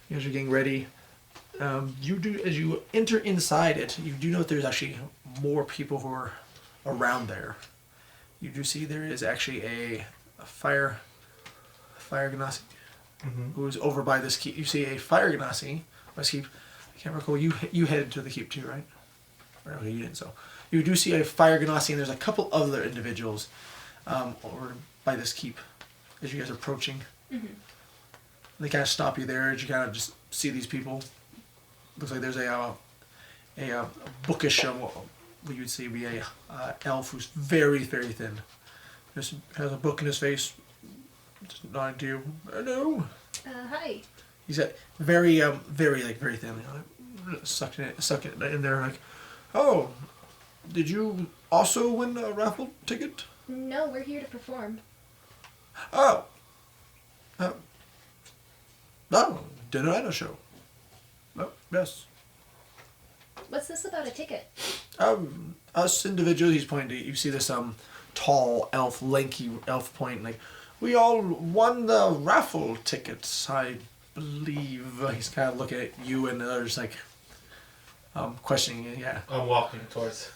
You guys are getting ready. You do, as you enter inside it, you do know that there's actually more people who are around there. You do see there is actually a fire ganassi who is over by this keep. You see a fire ganassi. This keep. I can't recall. You headed to the keep too, right? Or okay, you didn't. So you do see a fire ganassi, and there's a couple other individuals over by this keep as you guys are approaching. Mm-hmm. They kind of stop you there as you kind of just see these people. Looks like there's a bookish, what you would say be a elf who's very, very thin. Just has a book in his face. Just nodding to you. Hello. Hi. He's very thin. Suck it in there. Like, oh, did you also win a raffle ticket? No, we're here to perform. Oh. Dinner and a show. Oh, yes. What's this about a ticket? Us individuals, he's pointing to, you see this tall elf, lanky elf point, like, we all won the raffle tickets, I believe. He's kind of looking at you and others, like, questioning you, yeah. I'm walking towards.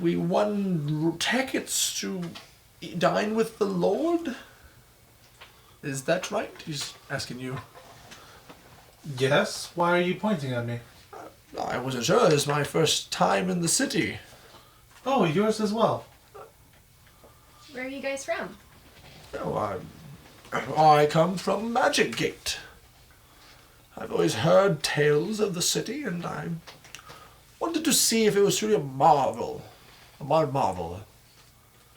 We won tickets to dine with the Lord? Is that right? He's asking you. Yes? Why are you pointing at me? I wasn't sure. This is my first time in the city. Oh, yours as well. Where are you guys from? Oh, I come from Magic Gate. I've always heard tales of the city, and I wanted to see if it was truly a marvel. A marvel.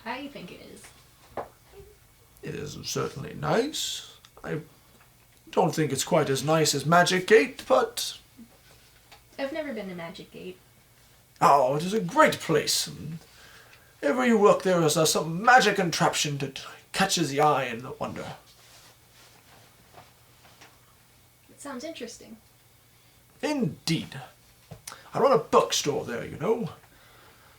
I think it is. It is certainly nice. I don't think it's quite as nice as Magic Gate, but... I've never been to Magic Gate. Oh, it is a great place. Everywhere you look, there is some magic contraption that catches the eye and the wonder. Sounds interesting. Indeed. I run a bookstore there, you know.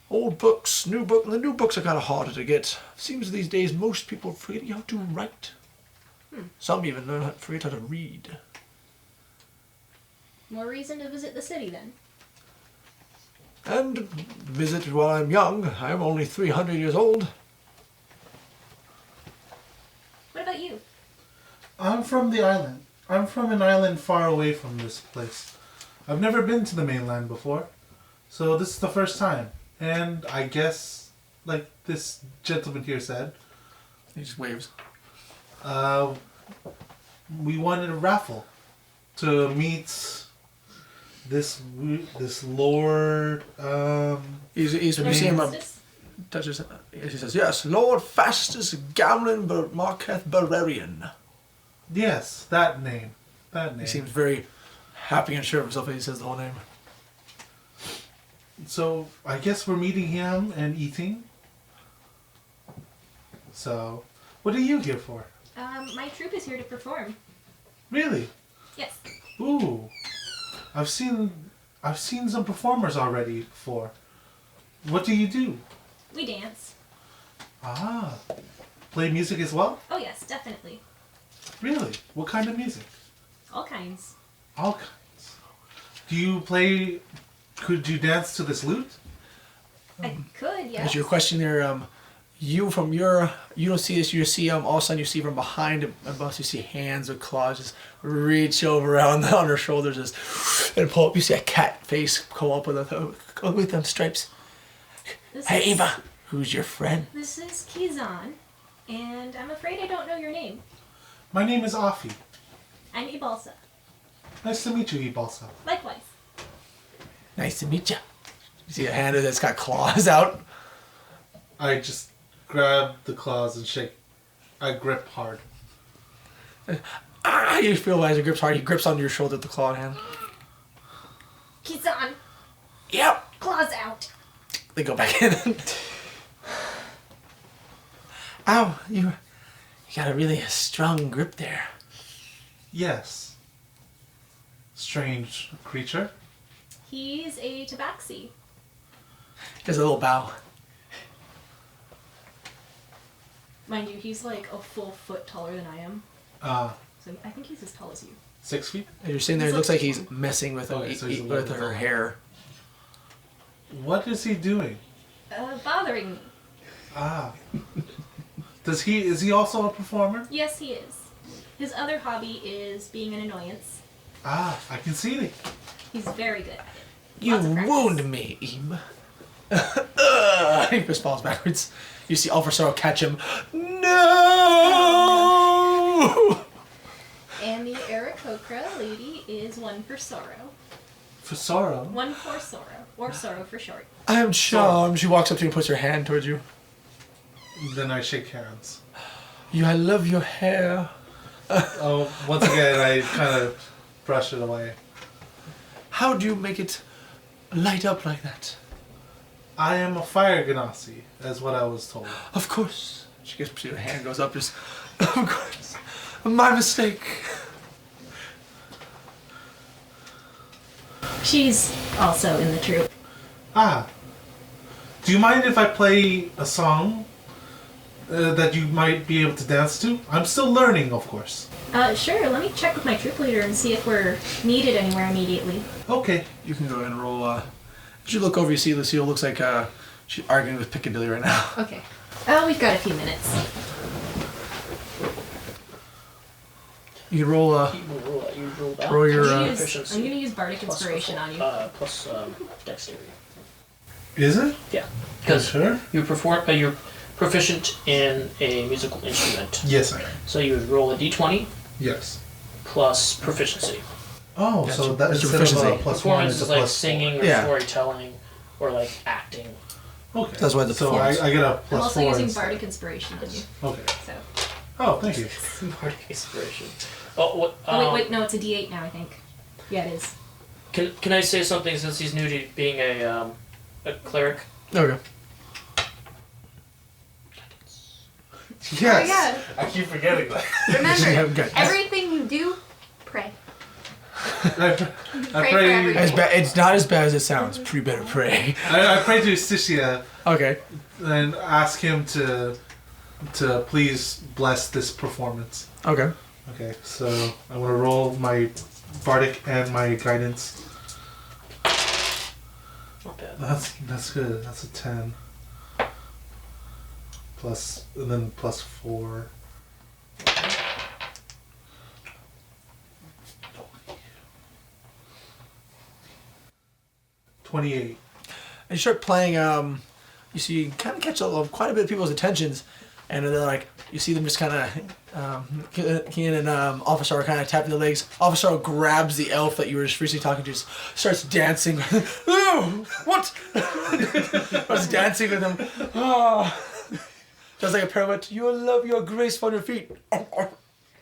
Old books, new books. The new books are kind of harder to get. Seems these days most people are forgetting how to write. Some even forget how to read. More reason to visit the city then. And visit while I'm young. I'm only 300 years old. What about you? I'm from the island. I'm from an island far away from this place. I've never been to the mainland before, so this is the first time. And I guess, like this gentleman here said, He just waves. we wanted a raffle to meet this Lord. He's when you see him touches. He says, "Yes, Lord Fastus Gamlin Marketh Bellrauthien." Yes, that name. That name. He seems very happy and sure of himself when he says the whole name. So I guess we're meeting him and eating. So, what are you here for? My troupe is here to perform. Really? Yes. Ooh, I've seen some performers already before. What do you do? We dance. Ah, play music as well? Oh yes, definitely. Really? What kind of music? All kinds. All kinds. Do you play? Could you dance to this lute? I could, yes. As your question there, you don't see this. You see all of a sudden you see from behind above you see hands with claws just reach over on her shoulders and pull up. You see a cat face come up with them stripes. Hey Eva, who's your friend? This is Kizan, and I'm afraid I don't know your name. My name is Afi. I'm Iblasa. Nice to meet you, Iblasa. Likewise. Nice to meet you. You see a hand that's got claws out. I just grab the claws and shake. I grip hard. You feel as he grips hard. He grips onto your shoulder with the clawed hand. Kizan, Yep. claws out. They go back in. Ow! You got a really strong grip there. Yes. Strange creature. He's a tabaxi. Does a little bow. Mind you, he's like a full foot taller than I am. So I think he's as tall as you. 6 feet? As you're sitting there, it looks like he's messing with, Okay, so he's a with little her bit hair. What is he doing? Bothering me. Ah. Is he also a performer? Yes, he is. His other hobby is being an annoyance. Ah, I can see it. He's very good at it. You Lots of practice. wound me, Eve. He just falls backwards. You see Alpha Sorrow catch him. No! And the Aarakocra lady is one for sorrow. For sorrow? One for sorrow. Or sorrow for short. I am charmed. She walks up to you and puts her hand towards you. Then I shake hands. I love your hair. Oh, once again, I kind of brush it away. How do you make it light up like that? I am a fire ganassi, is what I was told. Of course. She gets, her hand goes up, just, of course. My mistake. She's also in the troupe. Ah. Do you mind if I play a song that you might be able to dance to? I'm still learning, of course. Sure, let me check with my troop leader and see if we're needed anywhere immediately. Okay. You can go ahead and roll, as you look over, you see Lucille looks like, she's arguing with Piccadilly right now. Okay. Oh, we've got a few minutes. You can roll, You roll that. roll your, I'm Proficiency. gonna use Bardic Plus Inspiration on you. Plus dexterity. Is it? Yeah. Because Sure. you're proficient in a musical instrument. Yes, I am. So you would roll a d20 Yes. plus proficiency. Oh, That's so your- that that's your instead of a proficiency. plus one, Performance it's a is like plus singing or Yeah. storytelling or like acting. Okay. That's why the So performance. I get a I'm plus also 4 using instead. Bardic Inspiration on you. Okay. So. Oh, thank you. Bardic inspiration. Oh, what? Oh, wait, no, it's a D8 now, I think. Yeah, it is. Can I say something since he's new to being a cleric? Okay. Yes. Oh, yeah. I keep forgetting that. Yeah, Remember, good. everything you do, pray. I Pray for pray. everything. It's not as bad as it sounds. You better pray. I pray to Sticia Okay. and ask him to please bless this performance. Okay. Okay, so I'm gonna roll my bardic and my guidance. Not bad. That's good. That's a 10. Plus, and then plus 4. 28. And you start playing. You see, you kind of catch quite a bit of people's attentions, and they're like, you see them just kind of, Keen and Officer are kind of tapping their legs. Officer grabs the elf that you were just recently talking to, just starts dancing. Oh, what? Starts dancing with him. Oh. Does like a pirouette. Your grace on your feet.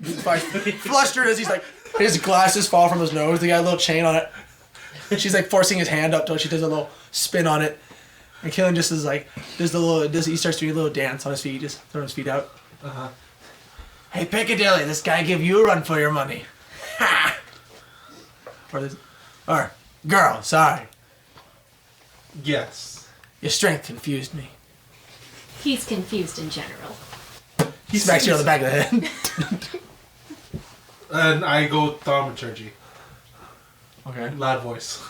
He's like flustered as he's like, his glasses fall from his nose. They got a little chain on it. She's like forcing his hand up till she does a little spin on it. And Killen just is like, he starts doing a little dance on his feet, just throwing his feet out. Uh-huh. Hey Piccadilly, this guy give you a run for your money. Ha! Or girl, sorry. Yes. Your strength confused me. He's confused in general. He smacks you on the back of the head. And I go thaumaturgy. Okay. Loud voice.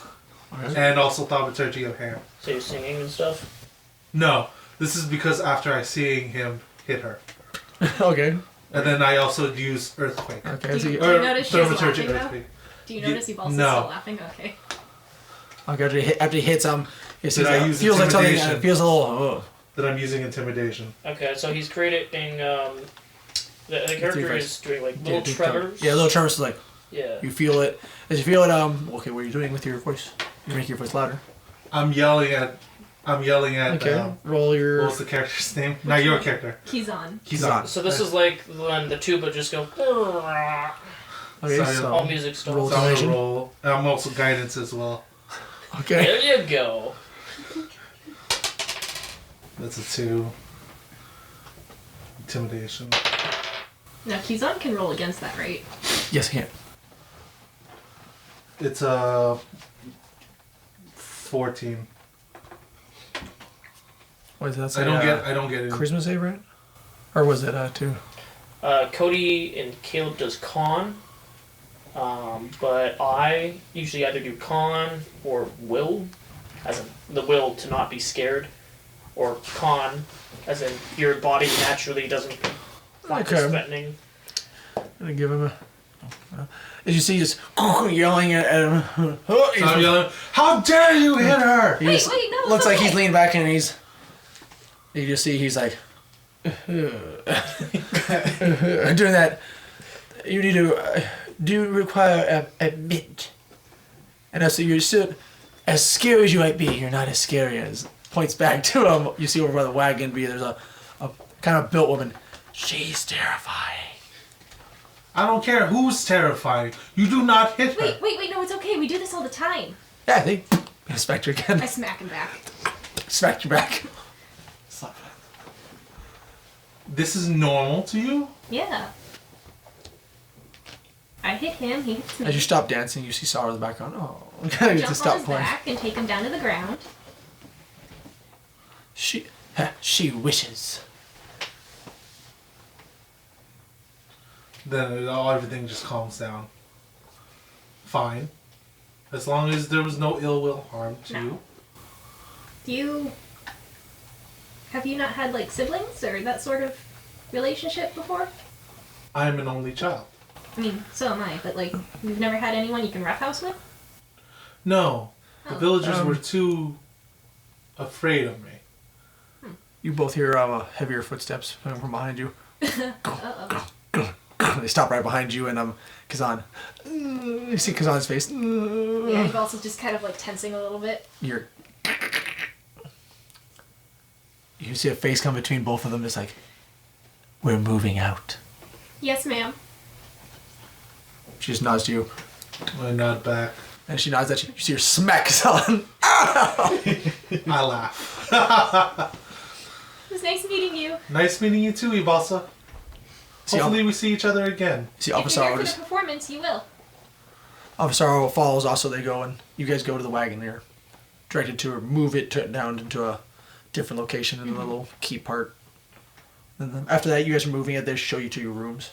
Okay. And also thaumaturgy of hand. So you're singing and stuff? No. This is because after I seeing him hit her. Okay. And then I also use earthquake. Okay. Do So you you, notice she's Thaumaturgy laughing though? earthquake. Do you notice Iblasa No. still laughing? Okay. okay. After he hits him, it Did I like, use feels like something. intimidation? It feels a little. That I'm using intimidation. Okay, so he's creating, the character is doing like little tremors. Yeah, little tremors is like, Yeah. you feel it. As you feel it, okay, what are you doing with your voice? You make your voice louder. I'm yelling at. Okay. Roll your. What was the character's name? Not your character. Kizan. Kizan. So this is like when the tuba just go. Okay, Sorry, so All music stops. roll So I'm gonna intimidation. roll. I'm also guidance as well. Okay. There you go. That's a 2. Intimidation. Now Kizan can roll against that, right? Yes, I can. It's a 14. What is that? I don't get it. Charisma save, right? Or was it 2? Cody and Caleb does con. But I usually either do con or will, as in the will to not be scared, or con, as in your body naturally doesn't find this threatening. I'm gonna give him a. As you see, just yelling at him. So I'm yelling, "How dare you hit her!" He Wait, just no, it's looks like okay. he's leaning back and he's. You just see he's like. doing that. You need to. Do you require a bit? And so you're still. As scary as you might be, you're not as scary as. Points back to him. You see over by the wagon, there's a kind of built woman. She's terrifying. I don't care who's terrifying. You do not hit her. Wait, no, it's okay. We do this all the time. Yeah, they smacked you again. I smack him back. Smacked you back. Stop it. This is normal to you? Yeah. I hit him, he hits me. As you stop dancing, you see Soirse in the background. Oh, I okay, to jump on stop his playing. back and take him down to the ground. She wishes. Then everything just calms down. Fine. As long as there was no ill will harm to you. Have you not had like siblings or that sort of relationship before? I'm an only child. I mean, so am I, but like, you've never had anyone you can roughhouse with? No. The Oh. villagers were too afraid of me. You both hear heavier footsteps coming from behind you. Uh-oh. They stop right behind you, and Kazan. You see Kazan's face. Yeah, you've also just kind of like tensing a little bit. You're. You see a face come between both of them. It's like, we're moving out. Yes, ma'am. She just nods to you, I nod back. and she nods at you. You see her smack Kazan. I laugh. It was nice meeting you. Nice meeting you too, Iblasa. See, Hopefully we see each other again. see If you're Officer here for the just. performance, you will. Sorrow Falls. Also, they go and you guys go to the wagon there, directed to move it down into a different location in the little keep part. And then after that, you guys are moving it. They show you to your rooms.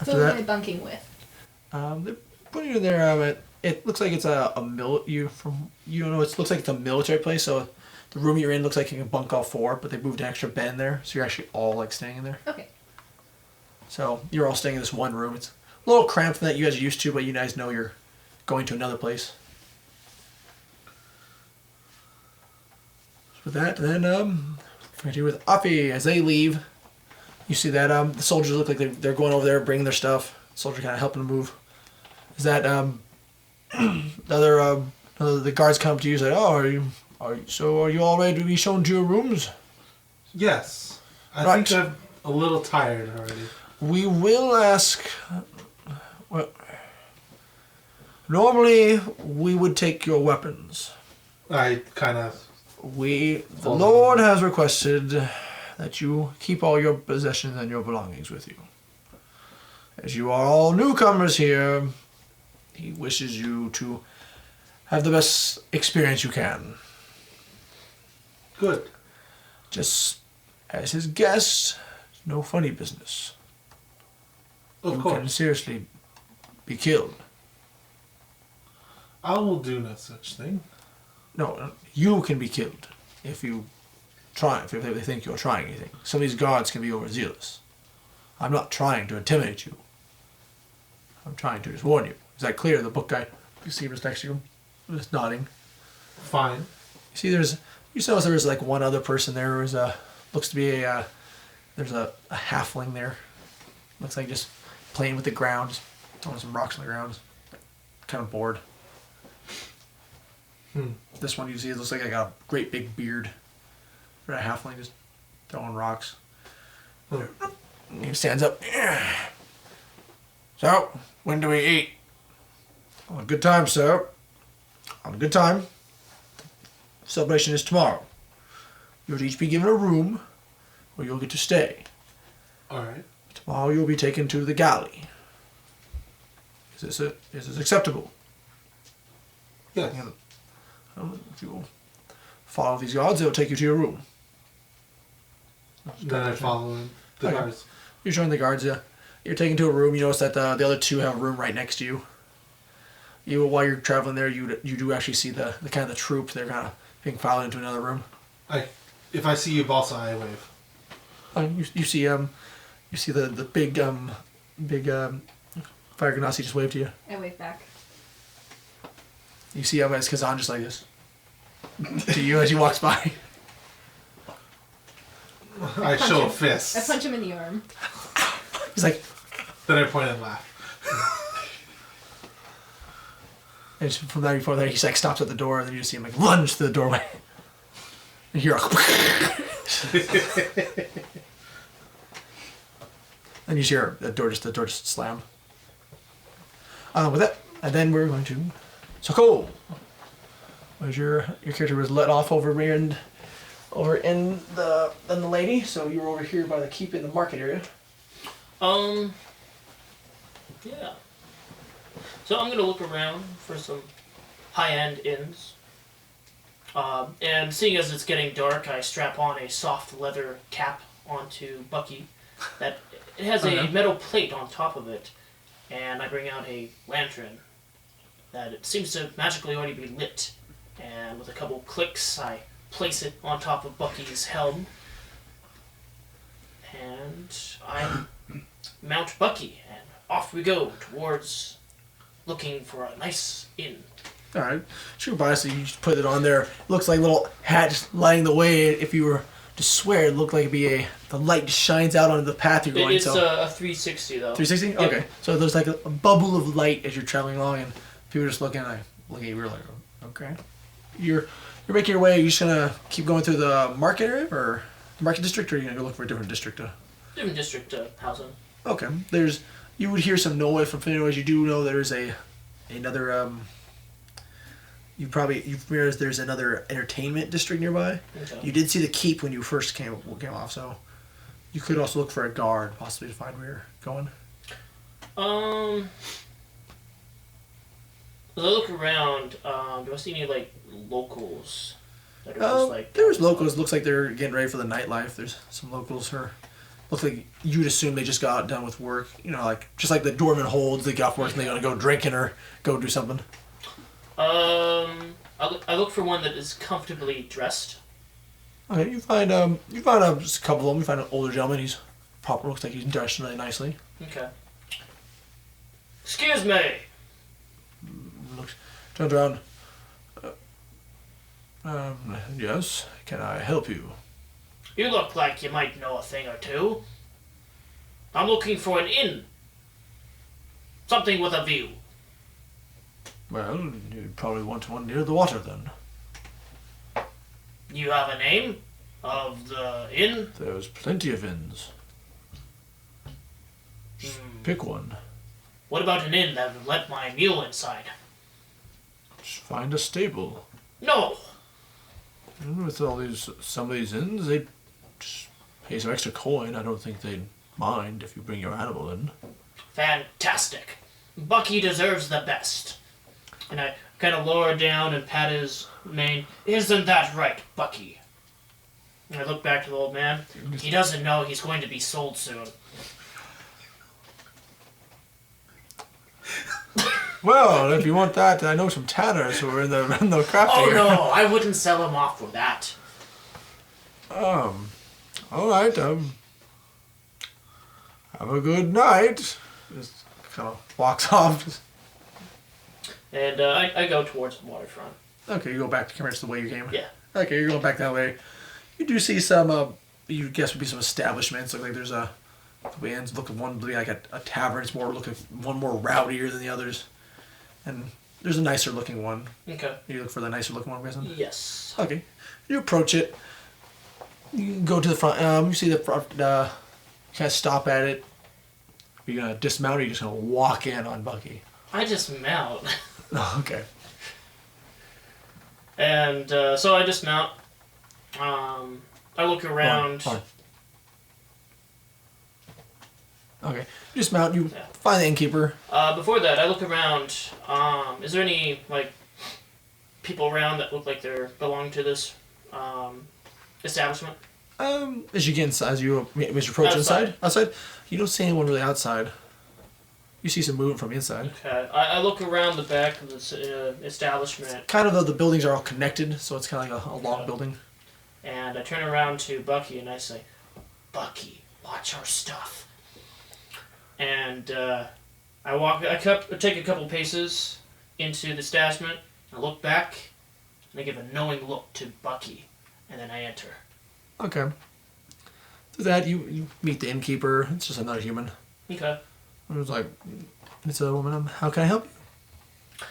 After Who am that, I bunking with? they're putting you there. It looks like it's a it looks like it's a military place. So the room you're in looks like you can bunk all four, but they moved an extra bed in there, so you're actually all like staying in there. Okay. So you're all staying in this one room. It's a little cramped from that you guys are used to, but you guys know you're going to another place. So with that, then with Afi, as they leave, you see that the soldiers look like they're going over there, bringing their stuff. The soldiers kind of helping them move. Is that the guards come up to you and say, "Oh, are you all ready to be shown to your rooms?" Yes. I Right. think I'm a little tired already. We will ask. Well, normally we would take your weapons. I kind of... The Lord has requested that you keep all your possessions and your belongings with you. As you are all newcomers here, He wishes you to have the best experience you can. Good. Just as His guest, no funny business. Of You course. can seriously be killed. I will do no such thing. No, you can be killed if you try, if they think you're trying anything. Some of these guards can be overzealous. I'm not trying to intimidate you. I'm trying to just warn you. Is that clear? The book guy, you see him just next to you, just nodding. Fine. You see, you notice there's like one other person there. Looks to be there's a halfling there. Looks like just playing with the ground, just throwing some rocks on the ground. Kind of bored. This one you see, it looks like I got a great big beard. For a halfling just throwing rocks. He stands up. So, when do we eat? On a good time, sir. On a good time. Celebration is tomorrow. You'll each be given a room where you'll get to stay. Alright. Tomorrow you'll be taken to the galley. Is this acceptable? Yes. If you will follow these guards, they'll take you to your room. Then I follow him. The Okay. guards. You're showing the guards, yeah. You're taken to a room. You notice that the other two have a room right next to you. While you're traveling there, you do actually see the kind of the troop. They're kind of being filed into another room. If I see you, Balsa, I wave. You see the big Fire Ganassi just waved to you. I wave back. You see as Kazan just like this to you as he walks by. I show a fist. I punch him in the arm. He's like, Then I point and laugh. and from there before that, he like stops at the door, and then you just see him like lunge through the doorway. And you hear and you hear the door just slam. With that, and then we're going to Soko. Was your character was let off over in the lady, so you were over here by the keep in the market area. Yeah. So I'm gonna look around for some high-end inns. And seeing as it's getting dark, I strap on a soft leather cap onto Bucky. That it has a metal plate on top of it, and I bring out a lantern that it seems to magically already be lit. And with a couple clicks, I place it on top of Bucky's helm, and I mount Bucky, and off we go towards looking for a nice inn. Alright. Shoot by, so you just put it on there. It looks like a little hat just lighting the way. If you were to swear, it looked like it'd be the light just shines out onto the path you're going. It's a 360 though. 360? Yep. Okay. So there's like a bubble of light as you're traveling along, and people are just looking at you, really. Okay. You're making your way. Are you just gonna keep going through the market area, or the market district, or are you gonna go look for a different district? Different district housing. Okay. You would hear some noise from noise. You do know there's another you realize there's another entertainment district nearby. Okay. You did see the keep when you first came off, so you could also look for a guard possibly to find where you're going. As I look around, do I see any like locals that are just like? There's locals. Looks like they're getting ready for the nightlife. There's some locals here. Looks like you'd assume they just got done with work. You know, like just like the doorman holds. They get off work and they're gonna go drinking or go do something. I look for one that is comfortably dressed. Okay, you find just a couple of them. You find an older gentleman. He's proper. Looks like he's dressed really nicely. Okay. Excuse me. Turns around. Yes. Can I help you? You look like you might know a thing or two. I'm looking for an inn. Something with a view. Well, you probably want one near the water then. You have a name of the inn? There's plenty of inns. Pick one. What about an inn that would let my mule inside? Just find a stable. No. And with some of these inns, they just pay some extra coin. I don't think they'd mind if you bring your animal in. Fantastic. Bucky deserves the best. And I kind of lower down and pat his mane. Isn't that right, Bucky? And I look back to the old man. He doesn't know he's going to be sold soon. Well, if you want that, I know some tanners who are in the crafting. Oh no, I wouldn't sell him off for that. All right. Have a good night. Just kind of walks off. And I go towards the waterfront. Okay, you go back to the way you came. Yeah. Okay, you're going back that way. You do see some. You guess would be some establishments. Look like there's a. The ends look at one like a tavern. It's more looking one more rowdier than the others, and there's a nicer looking one. Okay. You look for the nicer looking one, I'm guessing? Yes. Okay. You approach it. You go to the front. You see the front. Kind of stop at it. Are you gonna dismount, or are you just gonna walk in on Bucky? I dismount. Oh, okay. And so I dismount. I look around. Fine. Okay. You dismount. You find the innkeeper. Before that, I look around. Is there any like people around that look like they belong to this establishment? As you get inside, as you approach outside, you don't see anyone really outside. You see some movement from inside. Okay. I look around the back of this establishment. Kind of though, the buildings are all connected, so it's kind of like a long building. And I turn around to Bucky and I say, "Bucky, watch our stuff." And I take a couple paces into the establishment. I look back, and I give a knowing look to Bucky, and then I enter. Okay. So that you meet the innkeeper. It's just another human. Okay. It was like, it's a woman. How can I help you?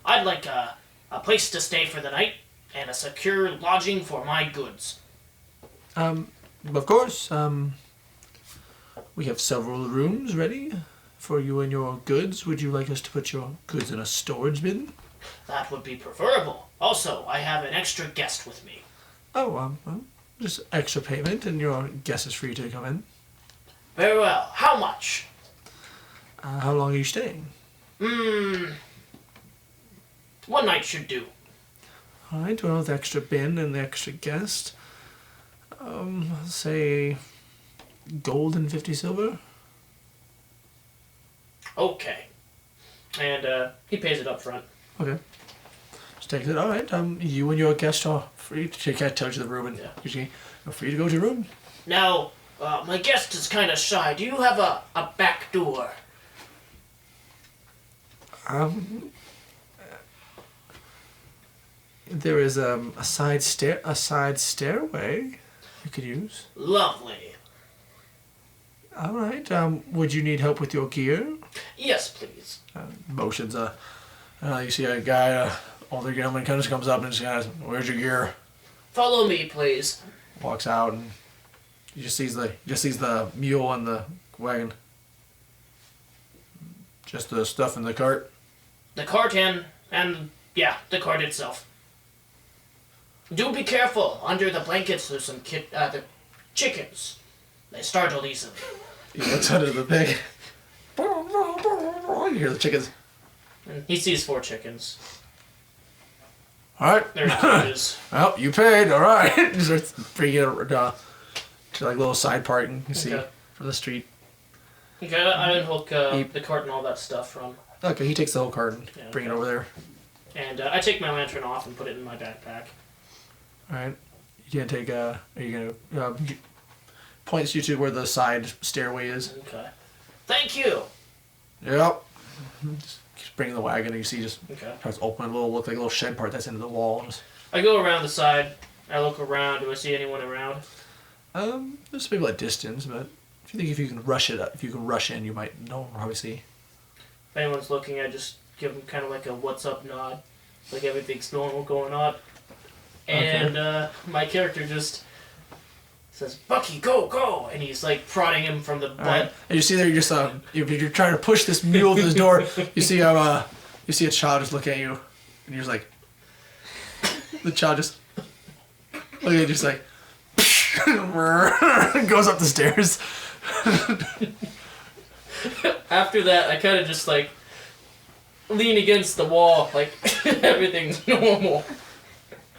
I'd like a place to stay for the night and a secure lodging for my goods. Of course. We have several rooms ready for you and your goods. Would you like us to put your goods in a storage bin? That would be preferable. Also, I have an extra guest with me. Oh, just extra payment, and your guest is free to come in. Very well. How much? How long are you staying? 1 night should do. All right, well, with the extra bin and the extra guest, say gold and 50 silver. Okay. And he pays it up front. Okay. Just takes it. All right. You and your guest are free to take. I tell you the room, and you're free to go to your room. Now, my guest is kind of shy. Do you have a back door? There is a side stairway you could use. Lovely. All right. Would you need help with your gear? Yes, please. Motions. You see a guy, older gentleman, kind of just comes up and just kind of, "Where's your gear?" Follow me, please. Walks out and you just sees the mule and the wagon. Just the stuff in the cart. The cart and the cart itself. Do be careful. Under the blankets there's some the chickens. They startle easily. He looks under the pig. You hear the chickens. And he sees 4 chickens. All right. There's cages. Well, you paid. All right. He starts bringing it to like a little side part you can see Okay. from the street. Okay, I unhook the cart and all that stuff from. Okay, he takes the whole cart and Yeah, bring it okay. over there. And I take my lantern off and put it in my backpack. All right. You gonna take are you gonna points you to where the side stairway is? Okay. Thank you! Yep. Just keeps bringing the wagon and you see just Okay. tries to open a little look like a little shed part that's into the wall. Just, I go around the side. I look around. Do I see anyone around? there's people at distance, but if you can rush it, if you can rush in, you might know obviously. If anyone's looking, I just give them kind of like a what's up nod. Like everything's going on. And my character just says, Bucky, go, go! And he's like prodding him from the butt. Right. And you see there, you're just you're trying to push this mule to this door. You see a child just look at you, and you're just like, the child just look at you, just like goes up the stairs. After that, I kind of just like lean against the wall, like everything's normal.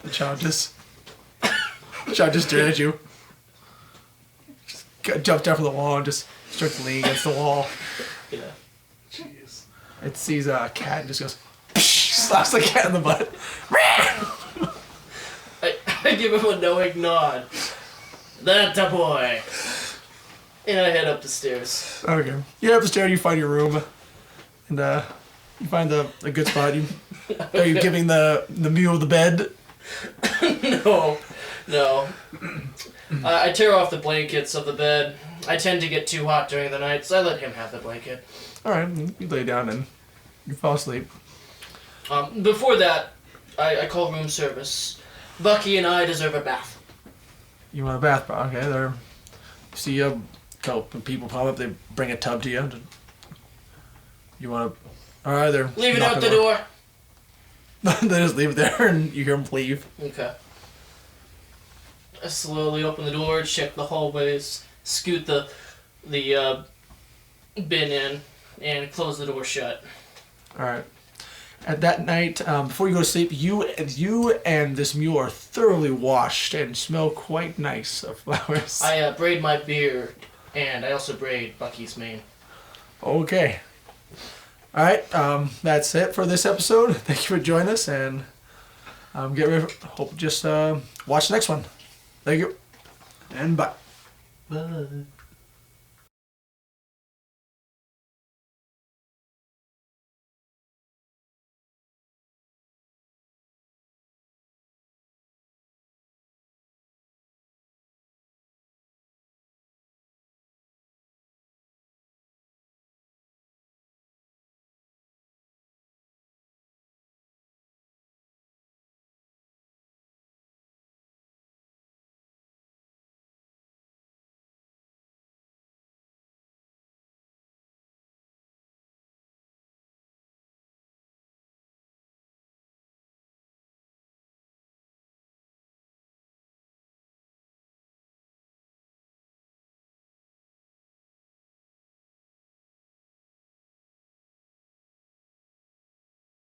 The child just stared at you. Just jumped down from the wall and just starts leaning against the wall. Yeah. Jeez. It sees a cat and just goes, slaps the cat in the butt. I give him a knowing nod. That's a boy. And I head up the stairs. Okay. You head up the stairs, you find your room, and you find a good spot. Are you giving the mule the bed? No. I tear off the blankets of the bed. I tend to get too hot during the night, so I let him have the blanket. All right, you lay down and you fall asleep. Before that, I call room service. Bucky and I deserve a bath. You want a bath? Okay, there. You see a couple people pop up. They bring a tub to you. You want to? All right, they're Leave it out the door. They just leave it there, and you hear them leave. Okay. I slowly open the door, check the hallways, scoot the bin in, and close the door shut. All right. At that night, before you go to sleep, you and this mule are thoroughly washed and smell quite nice of flowers. I braid my beard, and I also braid Bucky's mane. Okay. All right. That's it for this episode. Thank you for joining us, and get ready. Hope just watch the next one. Thank you, and bye. Bye.